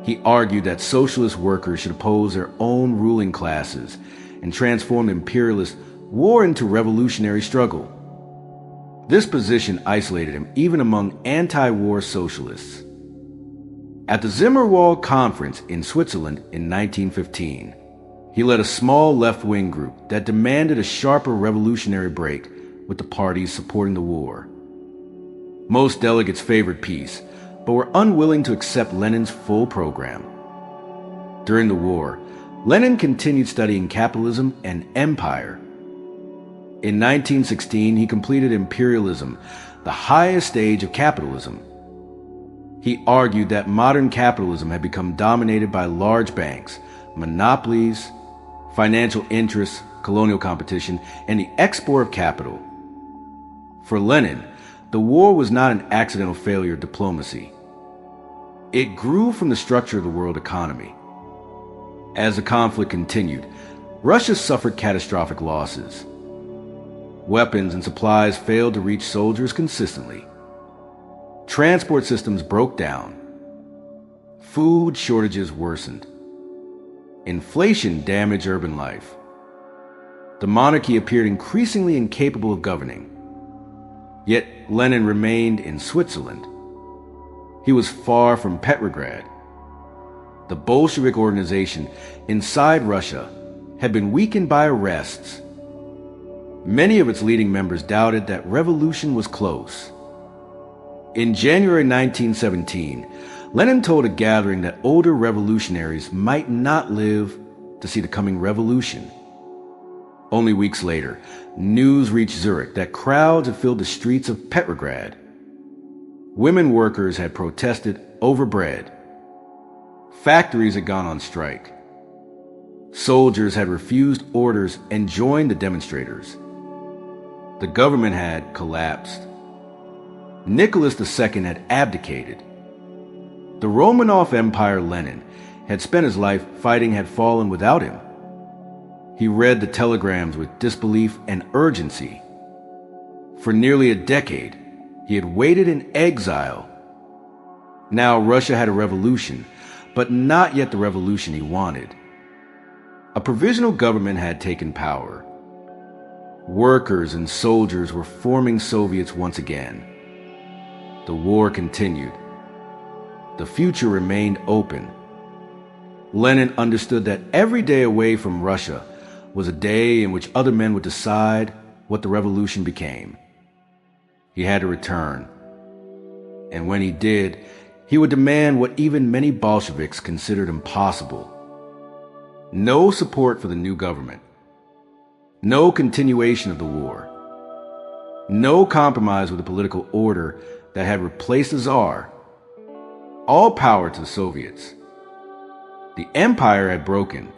He argued that socialist workers should oppose their own ruling classes and transform the imperialist war into revolutionary struggle. This position isolated him even among anti-war socialists. At the Zimmerwald Conference in Switzerland in 1915, he led a small left-wing group that demanded a sharper revolutionary break with the parties supporting the war. Most delegates favored peace, but were unwilling to accept Lenin's full program. During the war, Lenin continued studying capitalism and empire. In 1916, he completed imperialism, the highest stage of capitalism. He argued that modern capitalism had become dominated by large banks, monopolies, financial interests, colonial competition, and the export of capital. For Lenin, the war was not an accidental failure of diplomacy. It grew from the structure of the world economy. As the conflict continued, Russia suffered catastrophic losses. Weapons and supplies failed to reach soldiers consistently. Transport systems broke down. Food shortages worsened. Inflation damaged urban life. The monarchy appeared increasingly incapable of governing. Yet Lenin remained in Switzerland. He was far from Petrograd. The Bolshevik organization inside Russia had been weakened by arrests. Many of its leading members doubted that revolution was close. In January 1917, Lenin told a gathering that older revolutionaries might not live to see the coming revolution. Only weeks later, news reached Zurich that crowds had filled the streets of Petrograd. Women workers had protested over bread. Factories had gone on strike. Soldiers had refused orders and joined the demonstrators. The government had collapsed. Nicholas II had abdicated. The Romanov Empire Lenin had spent his life fighting had fallen without him. He read the telegrams with disbelief and urgency. For nearly a decade, he had waited in exile. Now Russia had a revolution, but not yet the revolution he wanted. A provisional government had taken power. Workers and soldiers were forming Soviets once again. The war continued. The future remained open. Lenin understood that every day away from Russia was a day in which other men would decide what the revolution became. He had to return. And when he did, he would demand what even many Bolsheviks considered impossible: no support for the new government, no continuation of the war, no compromise with the political order that had replaced the Tsar, all power to the Soviets. The empire had broken.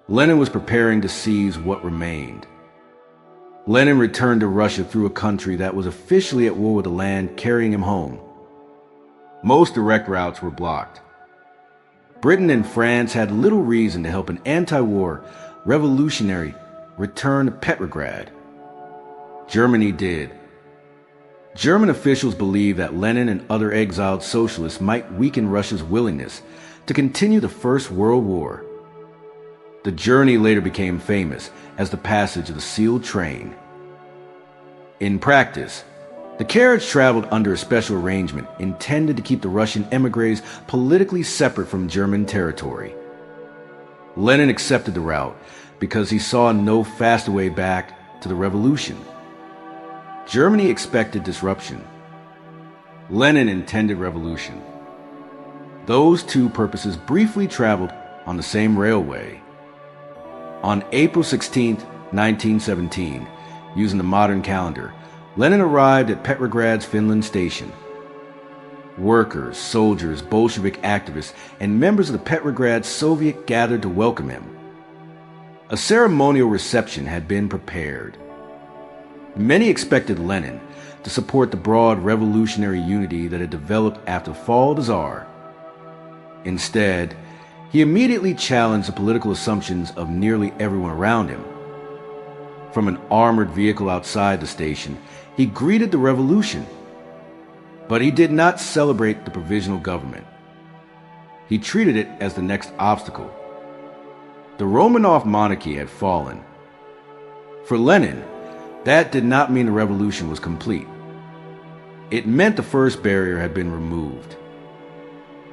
Lenin was preparing to seize what remained. Lenin returned to Russia through a country that was officially at war with the land carrying him home. Most direct routes were blocked. Britain and France had little reason to help an anti-war revolutionary return to Petrograd. Germany did. German officials believed that Lenin and other exiled socialists might weaken Russia's willingness to continue the First World War. The journey later became famous as the passage of the sealed train. In practice, the carriage traveled under a special arrangement intended to keep the Russian émigrés politically separate from German territory. Lenin accepted the route because he saw no faster way back to the revolution. Germany expected disruption. Lenin intended revolution. Those two purposes briefly traveled on the same railway. On April 16, 1917, using the modern calendar, Lenin arrived at Petrograd's Finland station. Workers, soldiers, Bolshevik activists, and members of the Petrograd Soviet gathered to welcome him. A ceremonial reception had been prepared. Many expected Lenin to support the broad revolutionary unity that had developed after the fall of the Tsar. Instead, he immediately challenged the political assumptions of nearly everyone around him. From an armored vehicle outside the station, he greeted the revolution. But he did not celebrate the provisional government. He treated it as the next obstacle. The Romanov monarchy had fallen. For Lenin, that did not mean the revolution was complete. It meant the first barrier had been removed.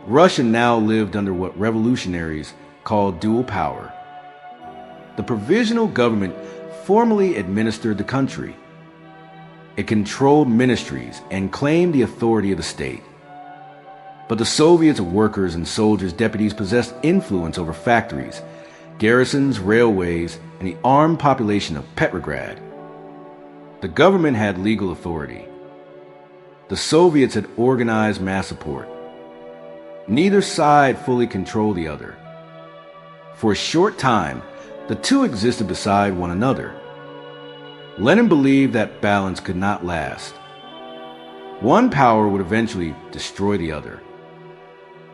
Russia now lived under what revolutionaries called dual power. The provisional government formally administered the country. It controlled ministries and claimed the authority of the state. But the Soviets of workers and soldiers' deputies possessed influence over factories, garrisons, railways, and the armed population of Petrograd. The government had legal authority. The Soviets had organized mass support. Neither side fully controlled the other. For a short time, the two existed beside one another. Lenin believed that balance could not last. One power would eventually destroy the other.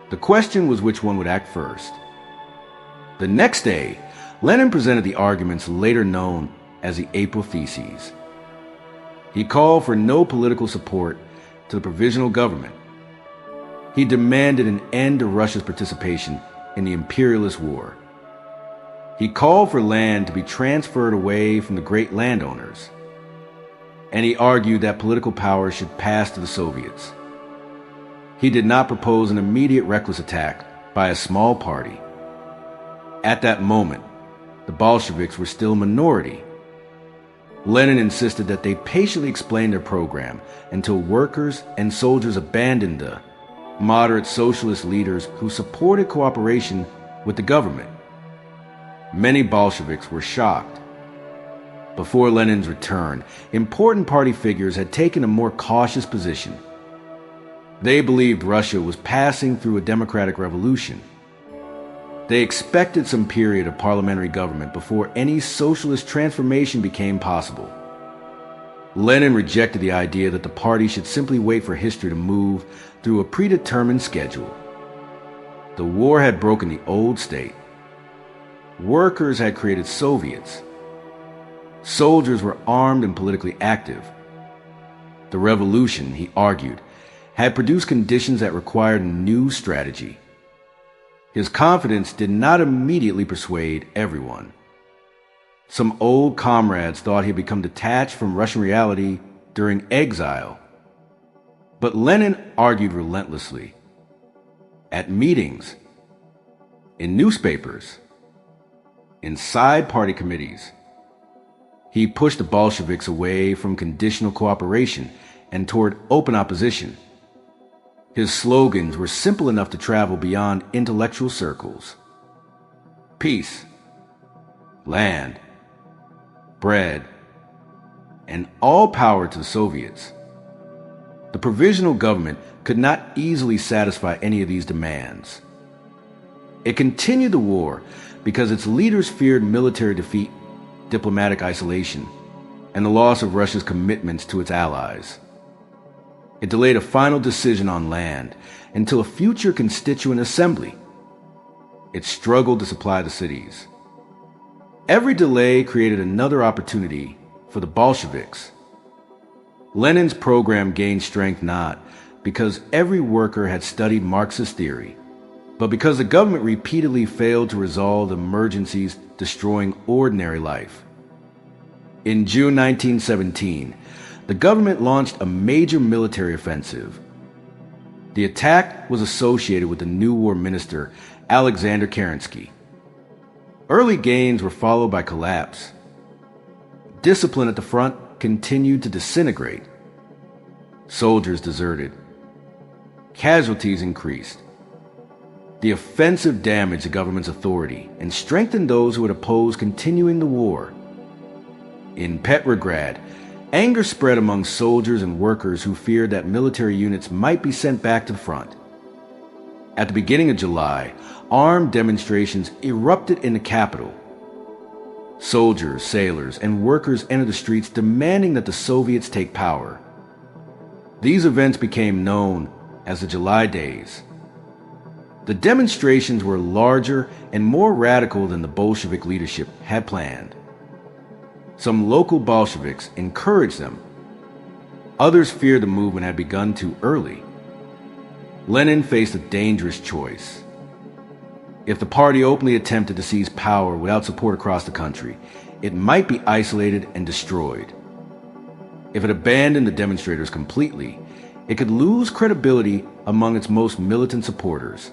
The question was which one would act first. The next day, Lenin presented the arguments later known as the April Theses. He called for no political support to the provisional government. He demanded an end to Russia's participation in the imperialist war. He called for land to be transferred away from the great landowners. And he argued that political power should pass to the Soviets. He did not propose an immediate reckless attack by a small party. At that moment, the Bolsheviks were still a minority. Lenin insisted that they patiently explain their program until workers and soldiers abandoned the moderate socialist leaders who supported cooperation with the government. Many Bolsheviks were shocked. Before Lenin's return, important party figures had taken a more cautious position. They believed Russia was passing through a democratic revolution. They expected some period of parliamentary government before any socialist transformation became possible. Lenin rejected the idea that the party should simply wait for history to move through a predetermined schedule. The war had broken the old state. Workers had created Soviets. Soldiers were armed and politically active. The revolution, he argued, had produced conditions that required a new strategy. His confidence did not immediately persuade everyone. Some old comrades thought he had become detached from Russian reality during exile. But Lenin argued relentlessly. At meetings, in newspapers, inside party committees, he pushed the Bolsheviks away from conditional cooperation and toward open opposition. His slogans were simple enough to travel beyond intellectual circles. Peace, land, bread, and all power to the Soviets. The provisional government could not easily satisfy any of these demands. It continued the war because its leaders feared military defeat, diplomatic isolation, and the loss of Russia's commitments to its allies. It delayed a final decision on land until a future constituent assembly. It struggled to supply the cities. Every delay created another opportunity for the Bolsheviks. Lenin's program gained strength not because every worker had studied Marxist theory, but because the government repeatedly failed to resolve emergencies destroying ordinary life. In June 1917, the government launched a major military offensive. The attack was associated with the new war minister, Alexander Kerensky. Early gains were followed by collapse. Discipline at the front continued to disintegrate. Soldiers deserted. Casualties increased. The offensive damaged the government's authority and strengthened those who had opposed continuing the war. In Petrograd, anger spread among soldiers and workers who feared that military units might be sent back to the front. At the beginning of July, armed demonstrations erupted in the capital. Soldiers, sailors, and workers entered the streets demanding that the Soviets take power. These events became known as the July Days. The demonstrations were larger and more radical than the Bolshevik leadership had planned. Some local Bolsheviks encouraged them. Others feared the movement had begun too early. Lenin faced a dangerous choice. If the party openly attempted to seize power without support across the country, it might be isolated and destroyed. If it abandoned the demonstrators completely, it could lose credibility among its most militant supporters.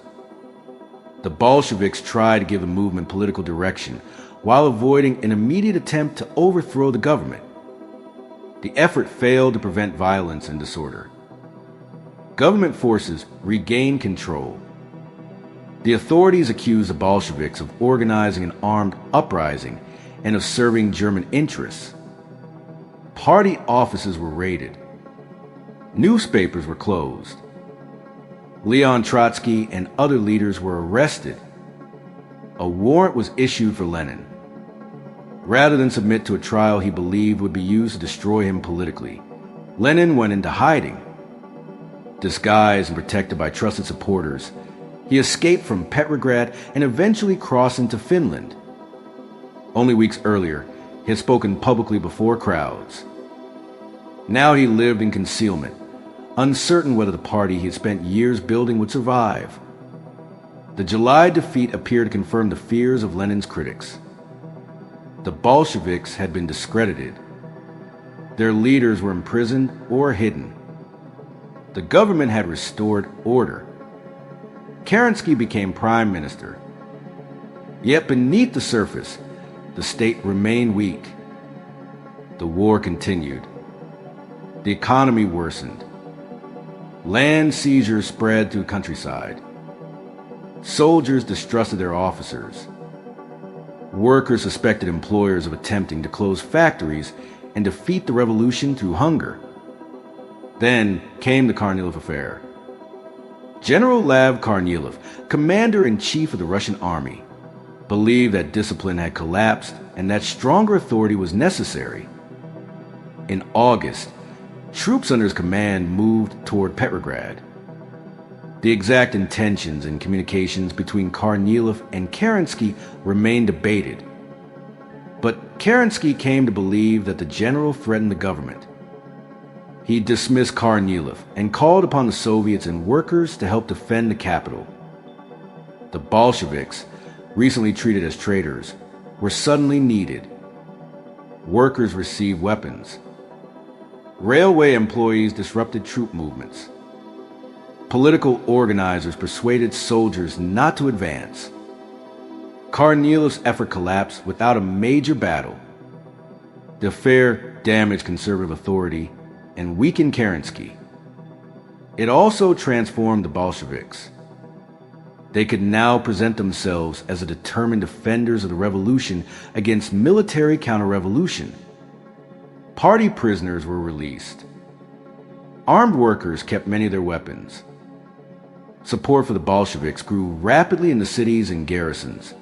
The Bolsheviks tried to give the movement political direction while avoiding an immediate attempt to overthrow the government. The effort failed to prevent violence and disorder. Government forces regained control. The authorities accused the Bolsheviks of organizing an armed uprising and of serving German interests. Party offices were raided. Newspapers were closed. Leon Trotsky and other leaders were arrested. A warrant was issued for Lenin. Rather than submit to a trial he believed would be used to destroy him politically, Lenin went into hiding. Disguised and protected by trusted supporters, he escaped from Petrograd and eventually crossed into Finland. Only weeks earlier, he had spoken publicly before crowds. Now he lived in concealment, uncertain whether the party he had spent years building would survive. The July defeat appeared to confirm the fears of Lenin's critics. The Bolsheviks had been discredited. Their leaders were imprisoned or hidden. The government had restored order. Kerensky became prime minister. Yet beneath the surface, the state remained weak. The war continued. The economy worsened. Land seizures spread through the countryside. Soldiers distrusted their officers. Workers suspected employers of attempting to close factories and defeat the revolution through hunger. Then came the Kornilov affair. General Lav Kornilov, commander-in-chief of the Russian army, believed that discipline had collapsed and that stronger authority was necessary. In August, troops under his command moved toward Petrograd. The exact intentions and communications between Kornilov and Kerensky remained debated. But Kerensky came to believe that the general threatened the government. He dismissed Kornilov and called upon the Soviets and workers to help defend the capital. The Bolsheviks, recently treated as traitors, were suddenly needed. Workers received weapons. Railway employees disrupted troop movements. Political organizers persuaded soldiers not to advance. Kornilov's effort collapsed without a major battle. The affair damaged conservative authority and weakened Kerensky. It also transformed the Bolsheviks. They could now present themselves as the determined defenders of the revolution against military counter-revolution. Party prisoners were released. Armed workers kept many of their weapons. Support for the Bolsheviks grew rapidly in the cities and garrisons.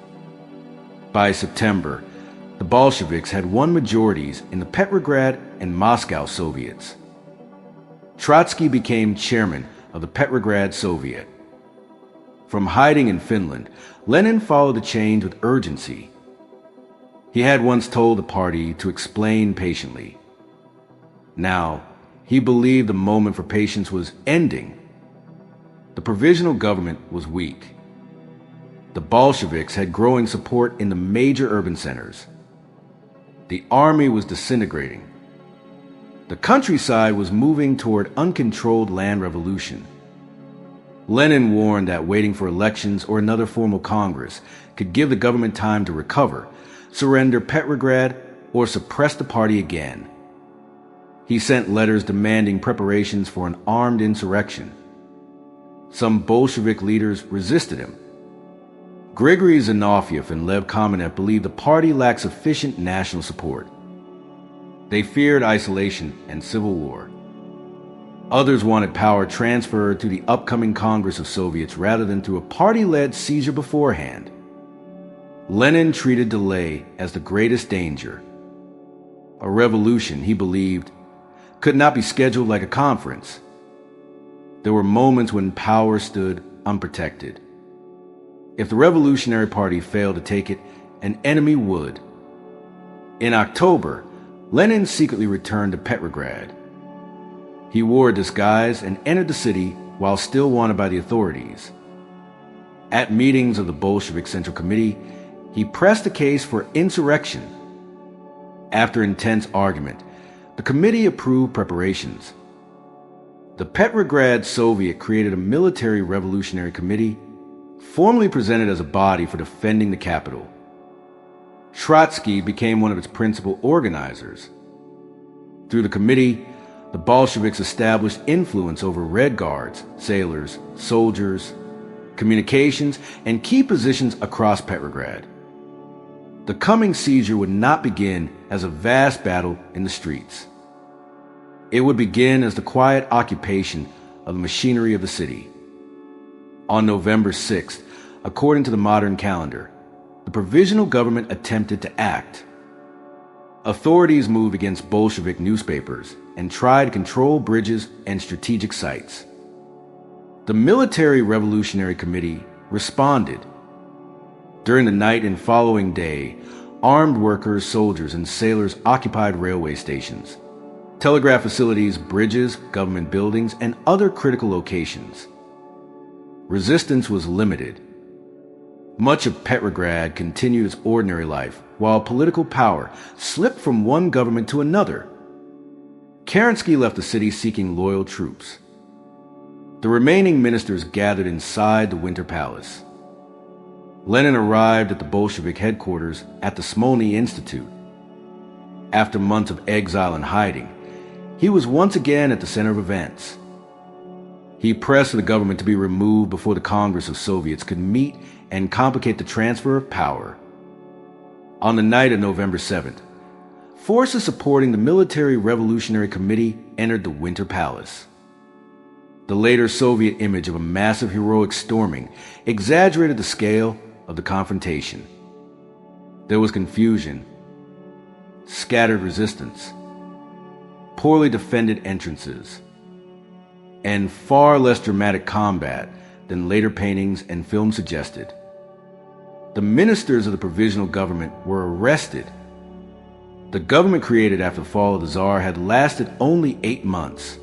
By September, the Bolsheviks had won majorities in the Petrograd and Moscow Soviets. Trotsky became chairman of the Petrograd Soviet. From hiding in Finland, Lenin followed the change with urgency. He had once told the party to explain patiently. Now, he believed the moment for patience was ending. The provisional government was weak. The Bolsheviks had growing support in the major urban centers. The army was disintegrating. The countryside was moving toward uncontrolled land revolution. Lenin warned that waiting for elections or another formal Congress could give the government time to recover, surrender Petrograd, or suppress the party again. He sent letters demanding preparations for an armed insurrection. Some Bolshevik leaders resisted him. Grigory Zinoviev and Lev Kamenev believed the party lacked sufficient national support. They feared isolation and civil war. Others wanted power transferred to the upcoming Congress of Soviets rather than through a party-led seizure beforehand. Lenin treated delay as the greatest danger. A revolution, he believed, could not be scheduled like a conference. There were moments when power stood unprotected. If the Revolutionary Party failed to take it, an enemy would. In October, Lenin secretly returned to Petrograd. He wore a disguise and entered the city while still wanted by the authorities. At meetings of the Bolshevik Central Committee, he pressed a case for insurrection. After intense argument, the committee approved preparations. The Petrograd Soviet created a military revolutionary committee, formally presented as a body for defending the capital. Trotsky became one of its principal organizers. Through the committee, the Bolsheviks established influence over Red Guards, sailors, soldiers, communications, and key positions across Petrograd. The coming seizure would not begin as a vast battle in the streets. It would begin as the quiet occupation of the machinery of the city. On November 6th, according to the modern calendar, the provisional government attempted to act. Authorities moved against Bolshevik newspapers and tried to control bridges and strategic sites. The Military Revolutionary Committee responded. During the night and following day, armed workers, soldiers, and sailors occupied railway stations, telegraph facilities, bridges, government buildings, and other critical locations. Resistance was limited. Much of Petrograd continued its ordinary life, while political power slipped from one government to another. Kerensky left the city seeking loyal troops. The remaining ministers gathered inside the Winter Palace. Lenin arrived at the Bolshevik headquarters at the Smolny Institute. After months of exile and hiding, he was once again at the center of events. He pressed for the government to be removed before the Congress of Soviets could meet and complicate the transfer of power. On the night of November 7th, forces supporting the Military Revolutionary Committee entered the Winter Palace. The later Soviet image of a massive heroic storming exaggerated the scale of the confrontation. There was confusion, scattered resistance, poorly defended entrances, and far less dramatic combat than later paintings and film suggested. The ministers of the provisional government were arrested. The government created after the fall of the Tsar had lasted only 8 months.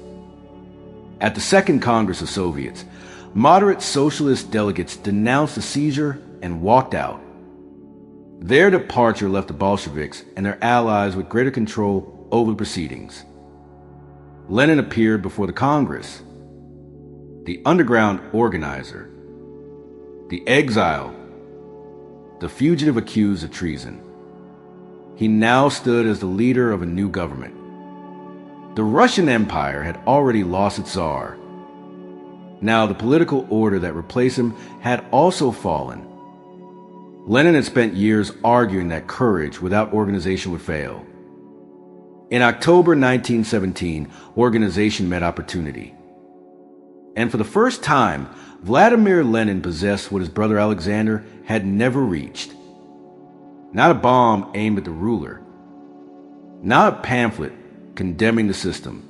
At the Second Congress of Soviets, moderate socialist delegates denounced the seizure and walked out. Their departure left the Bolsheviks and their allies with greater control over the proceedings. Lenin appeared before the Congress. The underground organizer, the exile, the fugitive accused of treason. He now stood as the leader of a new government. The Russian Empire had already lost its Tsar. Now the political order that replaced him had also fallen. Lenin had spent years arguing that courage without organization would fail. In October 1917, organization met opportunity. And for the first time, Vladimir Lenin possessed what his brother Alexander had never reached. Not a bomb aimed at the ruler, not a pamphlet condemning the system,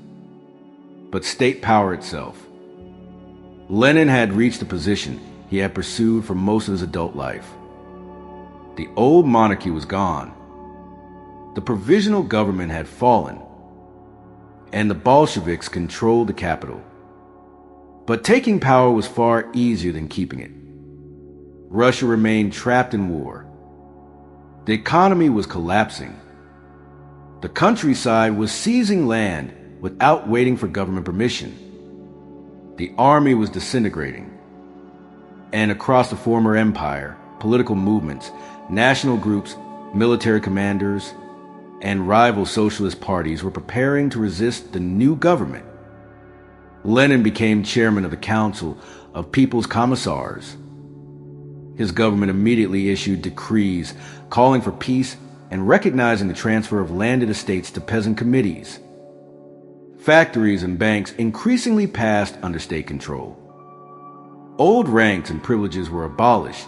but state power itself. Lenin had reached a position he had pursued for most of his adult life. The old monarchy was gone. The provisional government had fallen, and the Bolsheviks controlled the capital. But taking power was far easier than keeping it. Russia remained trapped in war. The economy was collapsing. The countryside was seizing land without waiting for government permission. The army was disintegrating. And across the former empire, political movements, national groups, military commanders, and rival socialist parties were preparing to resist the new government. Lenin became chairman of the Council of People's Commissars. His government immediately issued decrees calling for peace and recognizing the transfer of landed estates to peasant committees. Factories and banks increasingly passed under state control. Old ranks and privileges were abolished.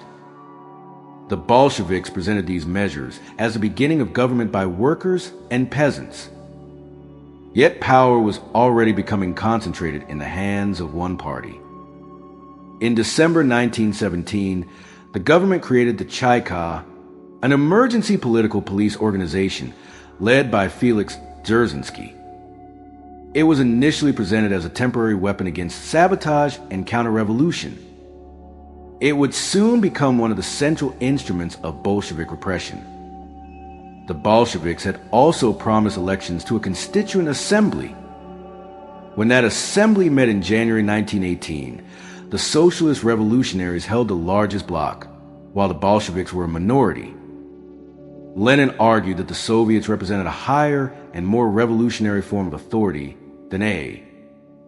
The Bolsheviks presented these measures as the beginning of government by workers and peasants. Yet power was already becoming concentrated in the hands of one party. In December 1917, the government created the Chaika, an emergency political police organization led by Felix Dzerzhinsky. It was initially presented as a temporary weapon against sabotage and counter-revolution. It would soon become one of the central instruments of Bolshevik repression. The Bolsheviks had also promised elections to a constituent assembly. When that assembly met in January 1918, the socialist revolutionaries held the largest bloc, while the Bolsheviks were a minority. Lenin argued that the Soviets represented a higher and more revolutionary form of authority than a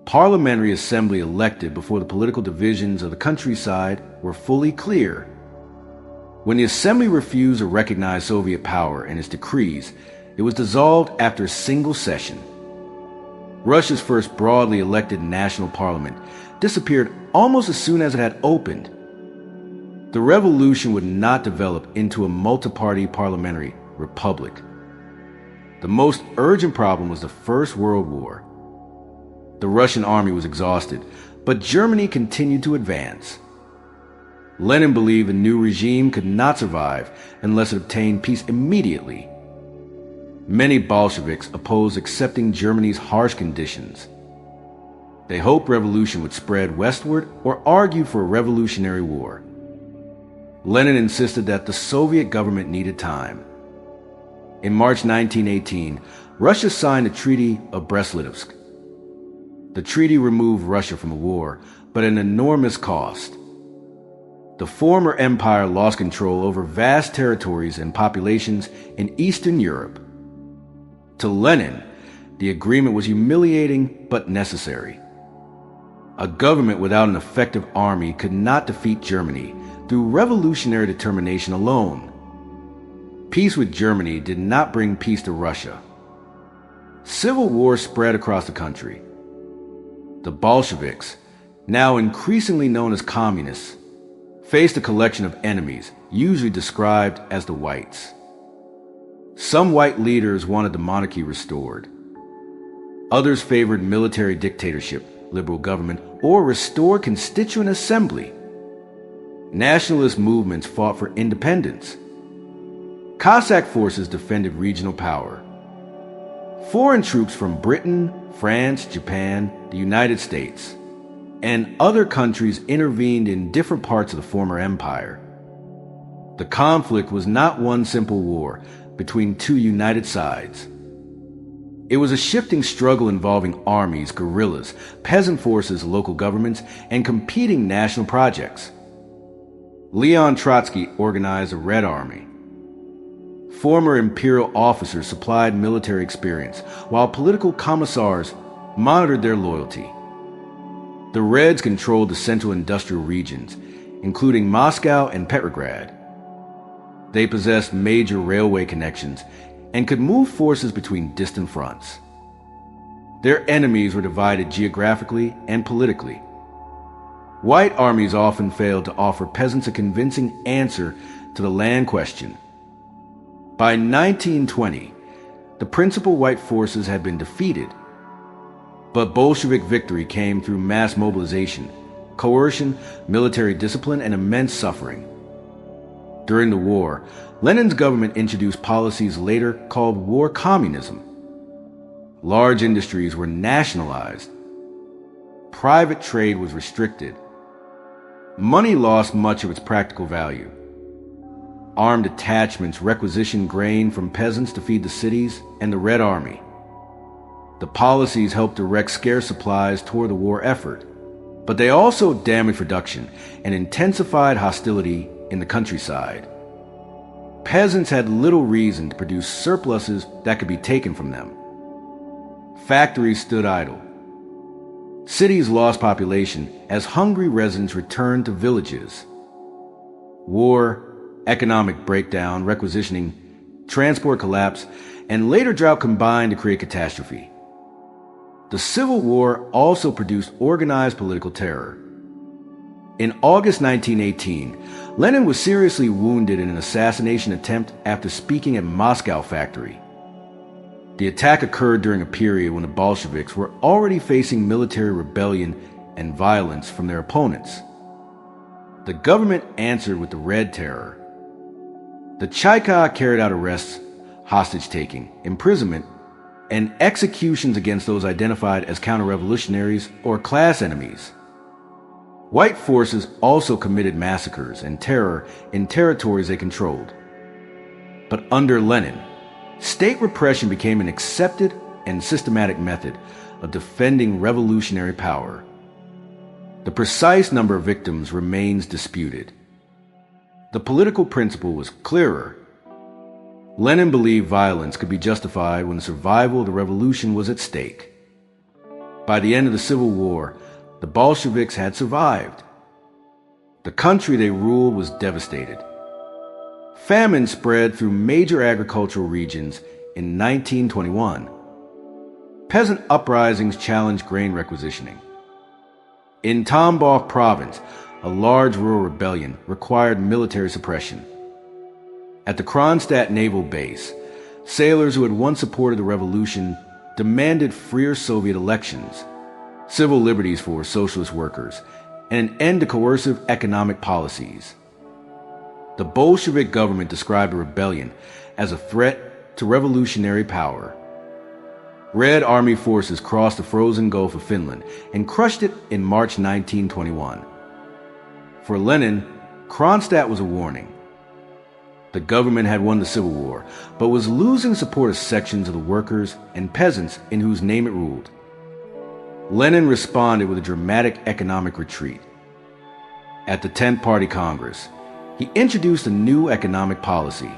parliamentary assembly elected before the political divisions of the countryside were fully clear. When the assembly refused to recognize Soviet power and its decrees, it was dissolved after a single session. Russia's first broadly elected national parliament disappeared almost as soon as it had opened. The revolution would not develop into a multi-party parliamentary republic. The most urgent problem was the First World War. The Russian army was exhausted, but Germany continued to advance. Lenin believed the new regime could not survive unless it obtained peace immediately. Many Bolsheviks opposed accepting Germany's harsh conditions. They hoped revolution would spread westward or argued for a revolutionary war. Lenin insisted that the Soviet government needed time. In March 1918, Russia signed the Treaty of Brest-Litovsk. The treaty removed Russia from the war, but at an enormous cost. The former empire lost control over vast territories and populations in Eastern Europe. To Lenin, the agreement was humiliating but necessary. A government without an effective army could not defeat Germany through revolutionary determination alone. Peace with Germany did not bring peace to Russia. Civil war spread across the country. The Bolsheviks, now increasingly known as communists, faced a collection of enemies, usually described as the whites. Some white leaders wanted the monarchy restored. Others favored military dictatorship, liberal government, or restored constituent assembly. Nationalist movements fought for independence. Cossack forces defended regional power. Foreign troops from Britain, France, Japan, the United States, and other countries intervened in different parts of the former empire. The conflict was not one simple war between two united sides. It was a shifting struggle involving armies, guerrillas, peasant forces, local governments, and competing national projects. Leon Trotsky organized a Red Army. Former imperial officers supplied military experience, while political commissars monitored their loyalty. The Reds controlled the central industrial regions, including Moscow and Petrograd. They possessed major railway connections and could move forces between distant fronts. Their enemies were divided geographically and politically. White armies often failed to offer peasants a convincing answer to the land question. By 1920, the principal white forces had been defeated, but Bolshevik victory came through mass mobilization, coercion, military discipline, and immense suffering. During the war, Lenin's government introduced policies later called war communism. Large industries were nationalized. Private trade was restricted. Money lost much of its practical value. Armed detachments requisitioned grain from peasants to feed the cities and the Red Army. The policies helped direct scarce supplies toward the war effort, but they also damaged production and intensified hostility in the countryside. Peasants had little reason to produce surpluses that could be taken from them. Factories stood idle. Cities lost population as hungry residents returned to villages. War, economic breakdown, requisitioning, transport collapse, and later drought combined to create catastrophe. The Civil War also produced organized political terror. In August 1918, Lenin was seriously wounded in an assassination attempt after speaking at Moscow factory. The attack occurred during a period when the Bolsheviks were already facing military rebellion and violence from their opponents. The government answered with the Red Terror. The Cheka carried out arrests, hostage-taking, imprisonment, and executions against those identified as counter-revolutionaries or class enemies. White forces also committed massacres and terror in territories they controlled. But under Lenin, state repression became an accepted and systematic method of defending revolutionary power. The precise number of victims remains disputed. The political principle was clearer. Lenin believed violence could be justified when the survival of the revolution was at stake. By the end of the Civil War, the Bolsheviks had survived. The country they ruled was devastated. Famine spread through major agricultural regions in 1921. Peasant uprisings challenged grain requisitioning. In Tambov province, a large rural rebellion required military suppression. At the Kronstadt naval base, sailors who had once supported the revolution demanded freer Soviet elections, civil liberties for socialist workers, and an end to coercive economic policies. The Bolshevik government described the rebellion as a threat to revolutionary power. Red Army forces crossed the frozen Gulf of Finland and crushed it in March 1921. For Lenin, Kronstadt was a warning. The government had won the Civil War, but was losing support of sections of the workers and peasants in whose name it ruled. Lenin responded with a dramatic economic retreat. At the 10th Party Congress, he introduced a new economic policy.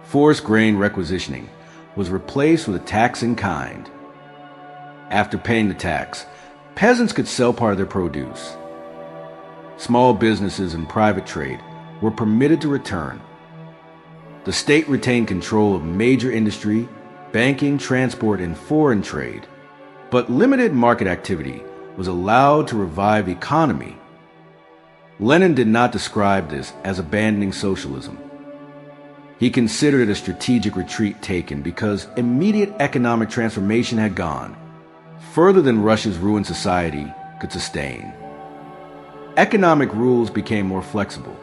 Forced grain requisitioning was replaced with a tax in kind. After paying the tax, peasants could sell part of their produce. Small businesses and private trade were permitted to return. The state retained control of major industry, banking, transport, and foreign trade, but limited market activity was allowed to revive the economy. Lenin did not describe this as abandoning socialism. He considered it a strategic retreat taken because immediate economic transformation had gone further than Russia's ruined society could sustain. Economic rules became more flexible.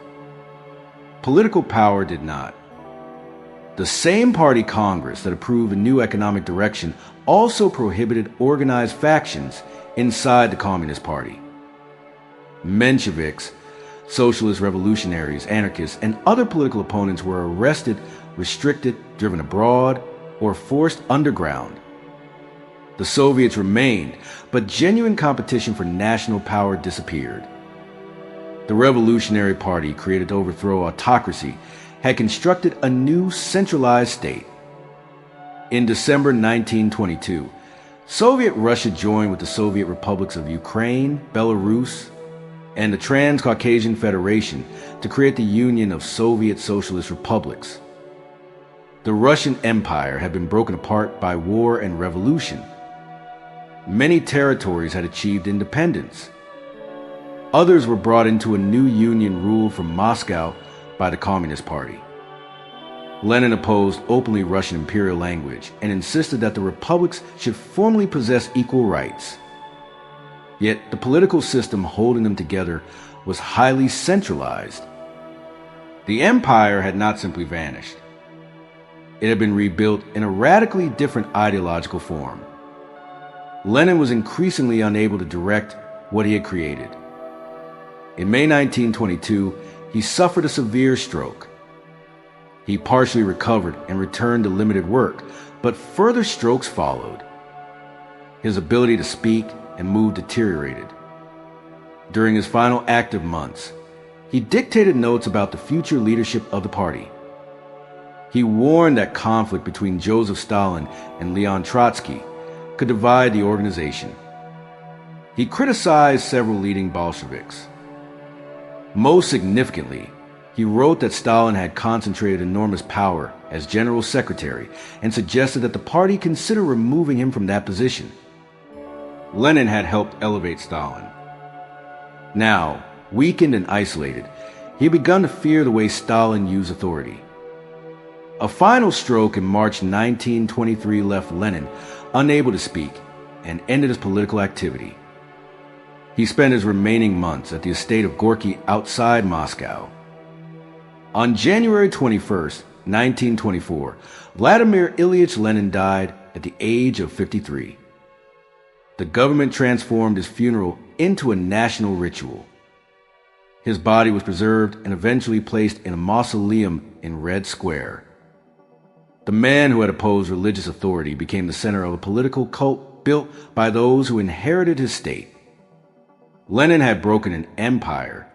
Political power did not. The same party Congress that approved a new economic direction also prohibited organized factions inside the Communist Party. Mensheviks, socialist revolutionaries, anarchists, and other political opponents were arrested, restricted, driven abroad, or forced underground. The Soviets remained, but genuine competition for national power disappeared. The Revolutionary Party, created to overthrow autocracy, had constructed a new centralized state. In December 1922, Soviet Russia joined with the Soviet republics of Ukraine, Belarus, and the Transcaucasian Federation to create the Union of Soviet Socialist Republics. The Russian Empire had been broken apart by war and revolution. Many territories had achieved independence. Others were brought into a new union ruled from Moscow by the Communist Party. Lenin opposed openly Russian imperial language and insisted that the republics should formally possess equal rights. Yet the political system holding them together was highly centralized. The empire had not simply vanished. It had been rebuilt in a radically different ideological form. Lenin was increasingly unable to direct what he had created. In May 1922, he suffered a severe stroke. He partially recovered and returned to limited work, but further strokes followed. His ability to speak and move deteriorated. During his final active months, he dictated notes about the future leadership of the party. He warned that conflict between Joseph Stalin and Leon Trotsky could divide the organization. He criticized several leading Bolsheviks. Most significantly, he wrote that Stalin had concentrated enormous power as general secretary and suggested that the party consider removing him from that position. Lenin had helped elevate Stalin. Now, weakened and isolated, he had begun to fear the way Stalin used authority. A final stroke in March 1923 left Lenin unable to speak and ended his political activity. He spent his remaining months at the estate of Gorky outside Moscow. On January 21, 1924, Vladimir Ilyich Lenin died at the age of 53. The government transformed his funeral into a national ritual. His body was preserved and eventually placed in a mausoleum in Red Square. The man who had opposed religious authority became the center of a political cult built by those who inherited his state. Lenin had broken an empire.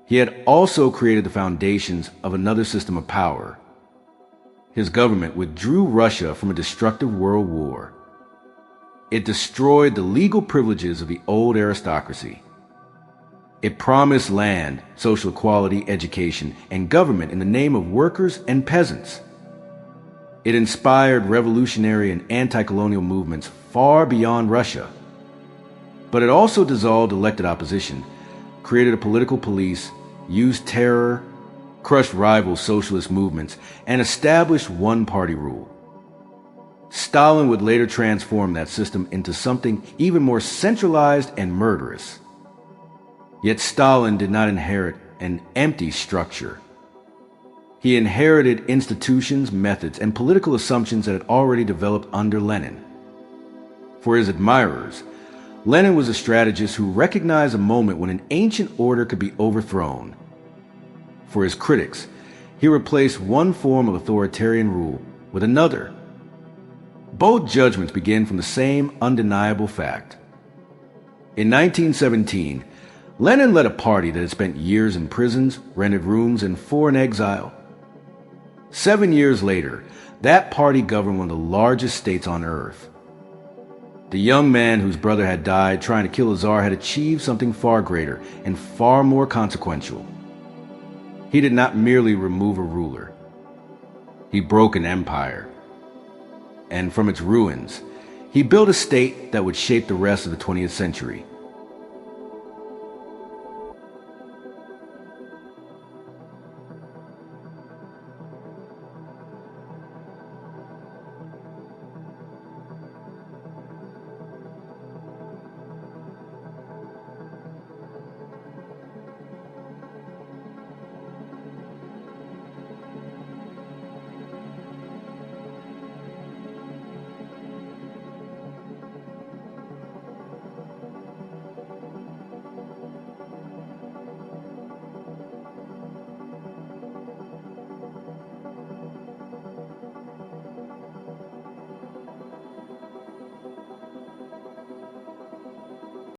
He had also created the foundations of another system of power. His government withdrew Russia from a destructive world war. It destroyed the legal privileges of the old aristocracy. It promised land, social equality, education, and government in the name of workers and peasants. It inspired revolutionary and anti-colonial movements far beyond Russia. But it also dissolved elected opposition, created a political police, used terror, crushed rival socialist movements, and established one-party rule. Stalin would later transform that system into something even more centralized and murderous. Yet Stalin did not inherit an empty structure. He inherited institutions, methods, and political assumptions that had already developed under Lenin. For his admirers, Lenin was a strategist who recognized a moment when an ancient order could be overthrown. For his critics, he replaced one form of authoritarian rule with another. Both judgments begin from the same undeniable fact. In 1917, Lenin led a party that had spent years in prisons, rented rooms, and foreign exile. 7 years later, that party governed one of the largest states on earth. The young man whose brother had died trying to kill a czar had achieved something far greater and far more consequential. He did not merely remove a ruler. He broke an empire. And from its ruins, he built a state that would shape the rest of the 20th century.